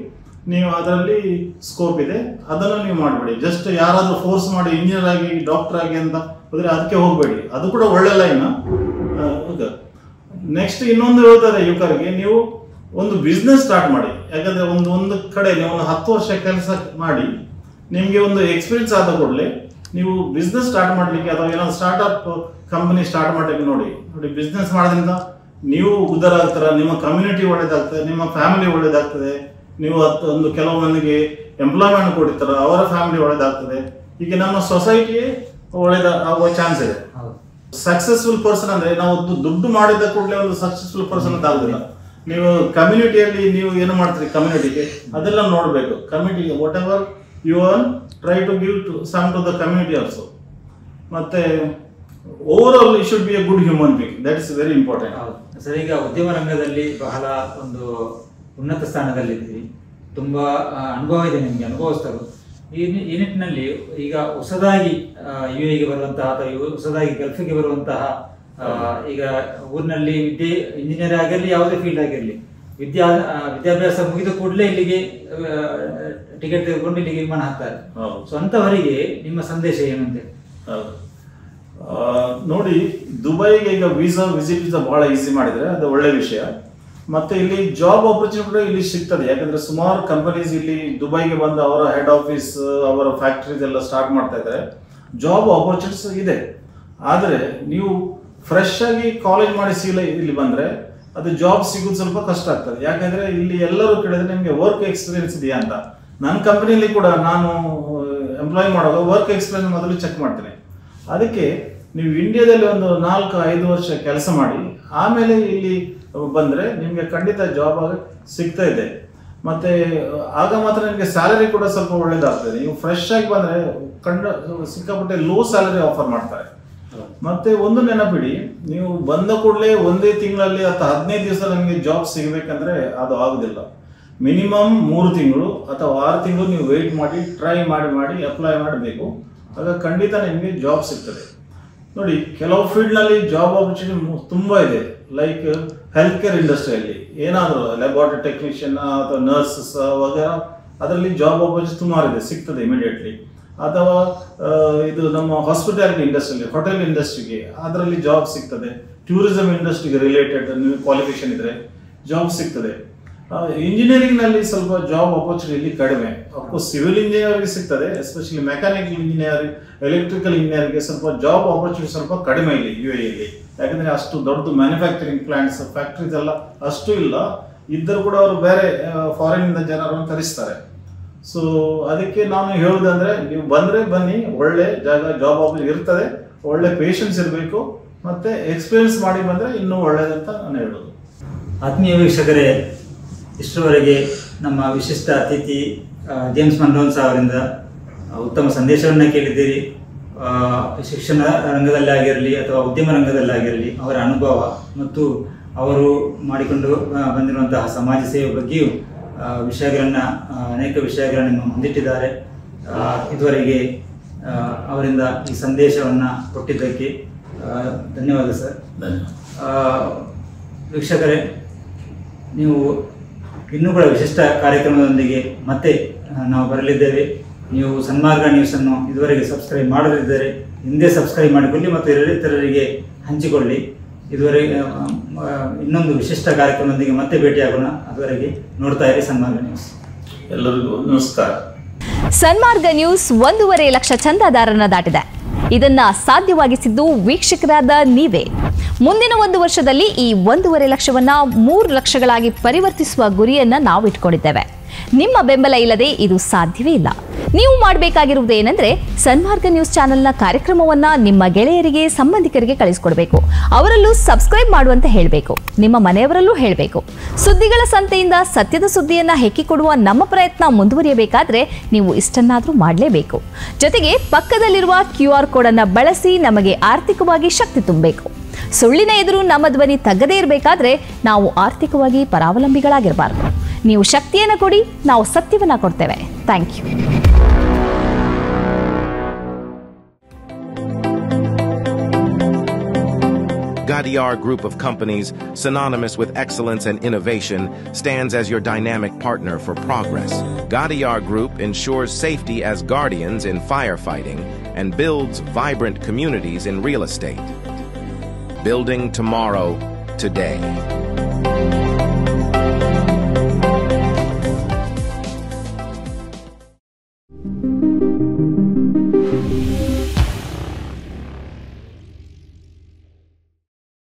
ನೀವು ಅದರಲ್ಲಿ ಸ್ಕೋಪ್ ಇದೆ, ಅದನ್ನು ನೀವು ಮಾಡಬೇಡಿ. ಜಸ್ಟ್ ಯಾರಾದ್ರೂ ಫೋರ್ಸ್ ಮಾಡಿ ಇಂಜಿನಿಯರ್ ಆಗಿ ಡಾಕ್ಟರ್ ಆಗಿ ಅಂತ ಹೋದ್ರೆ ಅದಕ್ಕೆ ಹೋಗಬೇಡಿ. ಅದು ಕೂಡ ಒಳ್ಳೆ ಲೈನ್. ನೆಕ್ಸ್ಟ್ ಇನ್ನೊಂದು ಹೇಳ್ತಾರೆ ಯುವಕರಿಗೆ, ನೀವು ಒಂದು ಬಿಸ್ನೆಸ್ ಸ್ಟಾರ್ಟ್ ಮಾಡಿ. ಯಾಕಂದ್ರೆ ಒಂದು ಕಡೆ ನೀವು ಒಂದು 10 ವರ್ಷ ಕೆಲಸ ಮಾಡಿ ನಿಮಗೆ ಒಂದು ಎಕ್ಸ್ಪೀರಿಯನ್ಸ್ ಆದ ಕೂಡಲೇ ನೀವು ಬಿಸ್ನೆಸ್ ಸ್ಟಾರ್ಟ್ ಮಾಡಲಿಕ್ಕೆ ಅಥವಾ ಏನಾದ್ರು ಸ್ಟಾರ್ಟ್ಅಪ್ ಕಂಪನಿ ಸ್ಟಾರ್ಟ್ ಮಾಡಲಿಕ್ಕೆ ನೋಡಿ ಬಿಸ್ನೆಸ್ ಮಾಡೋದ್ರಿಂದ ನೀವು ಉದ್ಧಾರ ಆಗ್ತಾರ, ನಿಮ್ಮ ಕಮ್ಯುನಿಟಿ ಒಳ್ಳೇದಾಗ್ತದೆ, ನಿಮ್ಮ ಫ್ಯಾಮಿಲಿ ಒಳ್ಳೇದಾಗ್ತದೆ. ನೀವು ಒಂದು ಕೆಲವು ಮಂದಿಗೆ ಎಂಪ್ಲಾಯ್ಮೆಂಟ್ ಕೊಡ್ತಾರ, ಅವರ ಫ್ಯಾಮಿಲಿ ಒಳ್ಳೇದಾಗ್ತದೆ. ಈಗ ನಮ್ಮ ಸೊಸೈಟಿಯೇ ಒಳ್ಳೇದಾಗುವ ಚಾನ್ಸ್ ಇದೆ. ಸಕ್ಸಸ್ಫುಲ್ ಪರ್ಸನ್ ಅಂದ್ರೆ ನಾವು ದುಡ್ಡು ಮಾಡಿದ ಕೂಡಲೇ ಒಂದು ಸಕ್ಸಸ್ಫುಲ್ ಪರ್ಸನ್ ಅಂತ ಆಗುದಿಲ್ಲ. ನೀವು ಕಮ್ಯುನಿಟಿಯಲ್ಲಿ ನೀವು ಏನು ಮಾಡ್ತೀರಿ ಕಮ್ಯುನಿಟಿಗೆ, ಅದೆಲ್ಲ ನೋಡಬೇಕು. Community whatever you earn, try to give to some to the community also. ಮತ್ತೆ overall you should be a good human being. That is very important. Sir, ಈಗ ಉದ್ಯಮ ರಂಗದಲ್ಲಿ ಬಹಳ ಒಂದು ಉನ್ನತ ಸ್ಥಾನದಲ್ಲಿದ್ದೀರಿ, ತುಂಬಾ ಅನುಭವ ಇದೆ ನಿಮಗೆ, ಅನುಭವಿಸ್ತರು. ಈ ನಿಟ್ಟಿನಲ್ಲಿ ಈಗ ಹೊಸದಾಗಿ ಯುಎಗೆ ಬರುವಂತಹ ಅಥವಾ ಹೊಸದಾಗಿ ಗಲ್ಫಿಗೆ ಬರುವಂತಹ ಈಗ ಊರಿನಲ್ಲಿ ಇಂಜಿನಿಯರ್ ಆಗಿರಲಿ, ಯಾವುದೇ ಫೀಲ್ಡ್ ಆಗಿರಲಿ, ವಿದ್ಯಾಭ್ಯಾಸ ಮುಗಿದ ಕೂಡಲೇ ಇಲ್ಲಿಗೆ ಟಿಕೆಟ್ ತೆಗೆದುಕೊಂಡು ಇಲ್ಲಿಗೆ ವಿಮಾನ ಹಾಕ್ತಾರೆ. ಸೊ ಅಂತವರಿಗೆ ನಿಮ್ಮ ಸಂದೇಶ ಏನಂತೆ? ನೋಡಿ, ದುಬೈಗೆ ಈಗ ವಿಸಿಟ್ ಬಹಳ ಈಸಿ ಮಾಡಿದ್ರೆ ಅದು ಒಳ್ಳೆ ವಿಷಯ. ಮತ್ತೆ ಇಲ್ಲಿ ಜಾಬ್ ಆಪರ್ಚುನಿಟಿ ಇಲ್ಲಿ ಸಿಗ್ತದೆ. ಯಾಕಂದ್ರೆ ಸುಮಾರು ಕಂಪನೀಸ್ ಇಲ್ಲಿ ದುಬೈಗೆ ಬಂದು ಅವರ ಹೆಡ್ ಆಫೀಸ್, ಅವರ ಫ್ಯಾಕ್ಟರೀಸ್ ಎಲ್ಲ ಸ್ಟಾರ್ಟ್ ಮಾಡ್ತಾ ಇದ್ದಾರೆ. ಜಾಬ್ ಆಪರ್ಚುನಿಟೀಸ್ ಇದೆ. ಆದರೆ ನೀವು ಫ್ರೆಶ್ ಆಗಿ ಕಾಲೇಜ್ ಮಾಡಿ ಇಲ್ಲಿ ಬಂದ್ರೆ ಅದು ಜಾಬ್ ಸಿಗೋದು ಸ್ವಲ್ಪ ಕಷ್ಟ ಆಗ್ತದೆ. ಯಾಕಂದ್ರೆ ಇಲ್ಲಿ ಎಲ್ಲರೂ ಕೇಳಿದ್ರೆ ನಿಮಗೆ ವರ್ಕ್ ಎಕ್ಸ್ಪೀರಿಯನ್ಸ್ ಇದೆಯಾ ಅಂತ. ನನ್ನ ಕಂಪನಿಯಲ್ಲಿ ಕೂಡ ನಾನು ಎಂಪ್ಲಾಯ್ ಮಾಡುವಾಗ ವರ್ಕ್ ಎಕ್ಸ್ಪೀರಿಯನ್ಸ್ ಮೊದಲು ಚೆಕ್ ಮಾಡ್ತೇನೆ. ಅದಕ್ಕೆ ನೀವು ಇಂಡಿಯಾದಲ್ಲಿ ಒಂದು 4-5 ವರ್ಷ ಕೆಲಸ ಮಾಡಿ ಆಮೇಲೆ ಇಲ್ಲಿ ಬಂದರೆ ನಿಮಗೆ ಖಂಡಿತ ಜಾಬ್ ಆಗಿ ಸಿಗ್ತಾ ಇದೆ. ಮತ್ತು ಆಗ ಮಾತ್ರ ನಿಮಗೆ ಸ್ಯಾಲರಿ ಕೂಡ ಸ್ವಲ್ಪ ಒಳ್ಳೇದಾಗ್ತದೆ. ನೀವು ಫ್ರೆಶ್ ಆಗಿ ಬಂದರೆ ಸಿಕ್ಕಾಪಟ್ಟೆ ಲೋ ಸ್ಯಾಲರಿ ಆಫರ್ ಮಾಡ್ತಾರೆ. ಮತ್ತೆ ಒಂದು ನೆನಪಿಡಿ, ನೀವು ಬಂದ ಕೂಡಲೇ ಒಂದೇ ತಿಂಗಳಲ್ಲಿ ಅಥವಾ 15 ದಿವಸ ನಮಗೆ ಜಾಬ್ ಸಿಗಬೇಕಂದ್ರೆ ಅದು ಆಗುದಿಲ್ಲ. ಮಿನಿಮಮ್ 3 ತಿಂಗಳು ಅಥವಾ 6 ತಿಂಗಳು ನೀವು ವೆಯ್ಟ್ ಮಾಡಿ ಟ್ರೈ ಮಾಡಿ ಅಪ್ಲೈ ಮಾಡಬೇಕು. ಆಗ ಖಂಡಿತ ನಿಮಗೆ ಜಾಬ್ ಸಿಗ್ತದೆ. ನೋಡಿ, ಕೆಲವು ಫೀಲ್ಡ್ನಲ್ಲಿ ಜಾಬ್ ಆಪರ್ಚುನಿಟಿ ತುಂಬ ಇದೆ. ಲೈಕ್ ಹೆಲ್ತ್ ಕೇರ್ ಇಂಡಸ್ಟ್ರಿಯಲ್ಲಿ ಏನಾದರೂ ಲ್ಯಾಬೋರೇಟರಿ ಟೆಕ್ನಿಷಿಯನ್ ಅಥವಾ ನರ್ಸಸ್ ವಗೇರ ಅದರಲ್ಲಿ ಜಾಬ್ ಆಪರ್ಚುನಿಟಿ ಸುಮಾರು ಇದೆ, ಸಿಗ್ತದೆ ಇಮಿಡಿಯೇಟ್ಲಿ. ಅಥವಾ ಇದು ನಮ್ಮ ಹಾಸ್ಪಿಟಾಲಿಟಿ ಇಂಡಸ್ಟ್ರಿಯಲ್ಲಿ, ಹೋಟೆಲ್ ಇಂಡಸ್ಟ್ರಿಗೆ ಅದರಲ್ಲಿ ಜಾಬ್ ಸಿಗ್ತದೆ. ಟೂರಿಸಂ ಇಂಡಸ್ಟ್ರಿಗೆ ರಿಲೇಟೆಡ್ ನೀವು ಕ್ವಾಲಿಫಿಕೇಶನ್ ಇದ್ರೆ ಜಾಬ್ ಸಿಗ್ತದೆ. ಇಂಜಿನಿಯರಿಂಗ್ನಲ್ಲಿ ಸ್ವಲ್ಪ ಜಾಬ್ ಆಪರ್ಚುನಿಟಿ ಕಡಿಮೆ. ಅಫ್ಕೋರ್ಸ್ ಸಿವಿಲ್ ಇಂಜಿನಿಯರ್ಗೆ ಸಿಗ್ತದೆ, ಎಸ್ಪೆಷಲಿ ಮೆಕ್ಯಾನಿಕಲ್ ಇಂಜಿನಿಯರಿಂಗ್, ಎಲೆಕ್ಟ್ರಿಕಲ್ ಇಂಜಿನಿಯರ್ಗೆ ಸ್ವಲ್ಪ ಜಾಬ್ ಆಪರ್ಚುನಿಟಿ ಸ್ವಲ್ಪ ಕಡಿಮೆ ಇಲ್ಲಿ UAE. ಯಾಕಂದರೆ ಅಷ್ಟು ದೊಡ್ಡ ಮ್ಯಾನುಫ್ಯಾಕ್ಚರಿಂಗ್ ಪ್ಲಾಂಟ್ಸ್, ಫ್ಯಾಕ್ಟ್ರೀಸ್ ಎಲ್ಲ ಅಷ್ಟು ಇಲ್ಲ. ಇದ್ದರೂ ಕೂಡ ಅವರು ಬೇರೆ ಫಾರಿನ್ನಿಂದ ಜನರನ್ನು ತರಿಸ್ತಾರೆ. ಸೊ ಅದಕ್ಕೆ ನಾನು ಹೇಳುವುದಂದ್ರೆ, ನೀವು ಬಂದರೆ ಬನ್ನಿ, ಒಳ್ಳೆ ಜಾಗ ಜಾಬ್ ಆಪರ್ಚುನಿಟಿ ಇರ್ತದೆ. ಒಳ್ಳೆ ಪೇಷನ್ಸ್ ಇರಬೇಕು, ಮತ್ತು ಎಕ್ಸ್ಪೀರಿಯನ್ಸ್ ಮಾಡಿ ಬಂದರೆ ಇನ್ನೂ ಒಳ್ಳೆಯದಂತ ನಾನು ಹೇಳೋದು. ಆತ್ಮೀಯ ವೀಕ್ಷಕರೇ, ಇಷ್ಟರವರೆಗೆ ನಮ್ಮ ವಿಶಿಷ್ಟ ಅತಿಥಿ ಜೇಮ್ಸ್ ಮನ್ರೋನ್ಸ್ ಅವರಿಂದ ಉತ್ತಮ ಸಂದೇಶವನ್ನು ಕೇಳಿದ್ದೀರಿ. ಶಿಕ್ಷಣ ರಂಗದಲ್ಲಿ ಆಗಿರಲಿ ಅಥವಾ ಉದ್ಯಮ ರಂಗದಲ್ಲಾಗಿರಲಿ ಅವರ ಅನುಭವ ಮತ್ತು ಅವರು ಮಾಡಿಕೊಂಡು ಬಂದಿರುವಂತಹ ಸಮಾಜ ಸೇವೆ ಬಗ್ಗೆಯೂ ಅನೇಕ ವಿಷಯಗಳನ್ನು ನಿಮ್ಮ ಮುಂದಿಟ್ಟಿದ್ದಾರೆ. ಇದುವರೆಗೆ ಅವರಿಂದ ಈ ಸಂದೇಶವನ್ನು ಕೊಟ್ಟಿದ್ದಕ್ಕೆ ಧನ್ಯವಾದ ಸರ್. ವೀಕ್ಷಕರೇ, ನೀವು ಇನ್ನೂ ಕೂಡ ವಿಶಿಷ್ಟ ಕಾರ್ಯಕ್ರಮದೊಂದಿಗೆ ಮತ್ತೆ ನಾವು ಬರಲಿದ್ದೇವೆ. ನೀವು ಸನ್ಮಾರ್ಗ ನ್ಯೂಸನ್ನು ಇದುವರೆಗೆ ಸಬ್ಸ್ಕ್ರೈಬ್ ಮಾಡದಿದ್ದರೆ ಹಿಂದೆ ಸಬ್ಸ್ಕ್ರೈಬ್ ಮಾಡಿಕೊಳ್ಳಿ ಮತ್ತು ಇತರರಿಗೆ ಹಂಚಿಕೊಳ್ಳಿ. ಇದುವರೆಗೆ ಇನ್ನೊಂದು ವಿಶಿಷ್ಟ ಕಾರ್ಯಕ್ರಮದೊಂದಿಗೆ ಮತ್ತೆ ಭೇಟಿಯಾಗೋಣ. ಅದುವರೆಗೆ ನೋಡ್ತಾ ಇರಿ ಸನ್ಮಾರ್ಗ ನ್ಯೂಸ್. ಎಲ್ಲರಿಗೂ ನಮಸ್ಕಾರ. ಸನ್ಮಾರ್ಗ ನ್ಯೂಸ್ 1.5 ಲಕ್ಷ ಚಂದಾದಾರರನ್ನ ದಾಟಿದೆ. ಇದನ್ನ ಸಾಧ್ಯವಾಗಿಸಿದ್ದು ವೀಕ್ಷಕರಾದ ನೀವೇ. ಮುಂದಿನ 1 ವರ್ಷದಲ್ಲಿ ಈ 1.5 ಲಕ್ಷವನ್ನ 3 ಲಕ್ಷಗಳಾಗಿ ಪರಿವರ್ತಿಸುವ ಗುರಿಯನ್ನ ನಾವು ಇಟ್ಕೊಂಡಿದ್ದೇವೆ. ನಿಮ್ಮ ಬೆಂಬಲ ಇಲ್ಲದೆ ಇದು ಸಾಧ್ಯವೇ ಇಲ್ಲ. ನೀವು ಮಾಡಬೇಕಾಗಿರುವುದು ಏನಂದ್ರೆ, ಸನ್ಮಾರ್ಗ ನ್ಯೂಸ್ ಚಾನೆಲ್ನ ಕಾರ್ಯಕ್ರಮವನ್ನ ನಿಮ್ಮ ಗೆಳೆಯರಿಗೆ, ಸಂಬಂಧಿಕರಿಗೆ ಕಳಿಸಿಕೊಡಬೇಕು. ಅವರಲ್ಲೂ ಸಬ್ಸ್ಕ್ರೈಬ್ ಮಾಡುವಂತೆ ಹೇಳಬೇಕು. ನಿಮ್ಮ ಮನೆಯವರಲ್ಲೂ ಹೇಳಬೇಕು. ಸುದ್ದಿಗಳ ಸಂತೆಯಿಂದ ಸತ್ಯದ ಸುದ್ದಿಯನ್ನ ಹೆಕ್ಕಿಕೊಡುವ ನಮ್ಮ ಪ್ರಯತ್ನ ಮುಂದುವರಿಯಬೇಕಾದ್ರೆ ನೀವು ಇಷ್ಟನ್ನಾದರೂ ಮಾಡಲೇಬೇಕು. ಜೊತೆಗೆ ಪಕ್ಕದಲ್ಲಿರುವ QR ಕೋಡ್ ಅನ್ನು ಬಳಸಿ ನಮಗೆ ಆರ್ಥಿಕವಾಗಿ ಶಕ್ತಿ ತುಂಬಬೇಕು. ಸುಳ್ಳಿನ ಎದುರು ನಮ್ಮ ಧ್ವನಿ ತಗ್ಗದೇ ಇರಬೇಕಾದ್ರೆ ನಾವು ಆರ್ಥಿಕವಾಗಿ ಪರಾವಲಂಬಿಗಳಾಗಿರಬಾರದು. ನೀವು ಶಕ್ತಿಯನ್ನು ಕೊಡಿ, ನಾವು ಸತ್ಯವನ್ನ ಕೊಡ್ತೇವೆ. Thank you. Gadiar Group of Companies, synonymous with excellence and innovation, stands as your dynamic partner for progress. Gadiar Group ensures safety as guardians in firefighting and builds vibrant communities in real estate. Building tomorrow, today.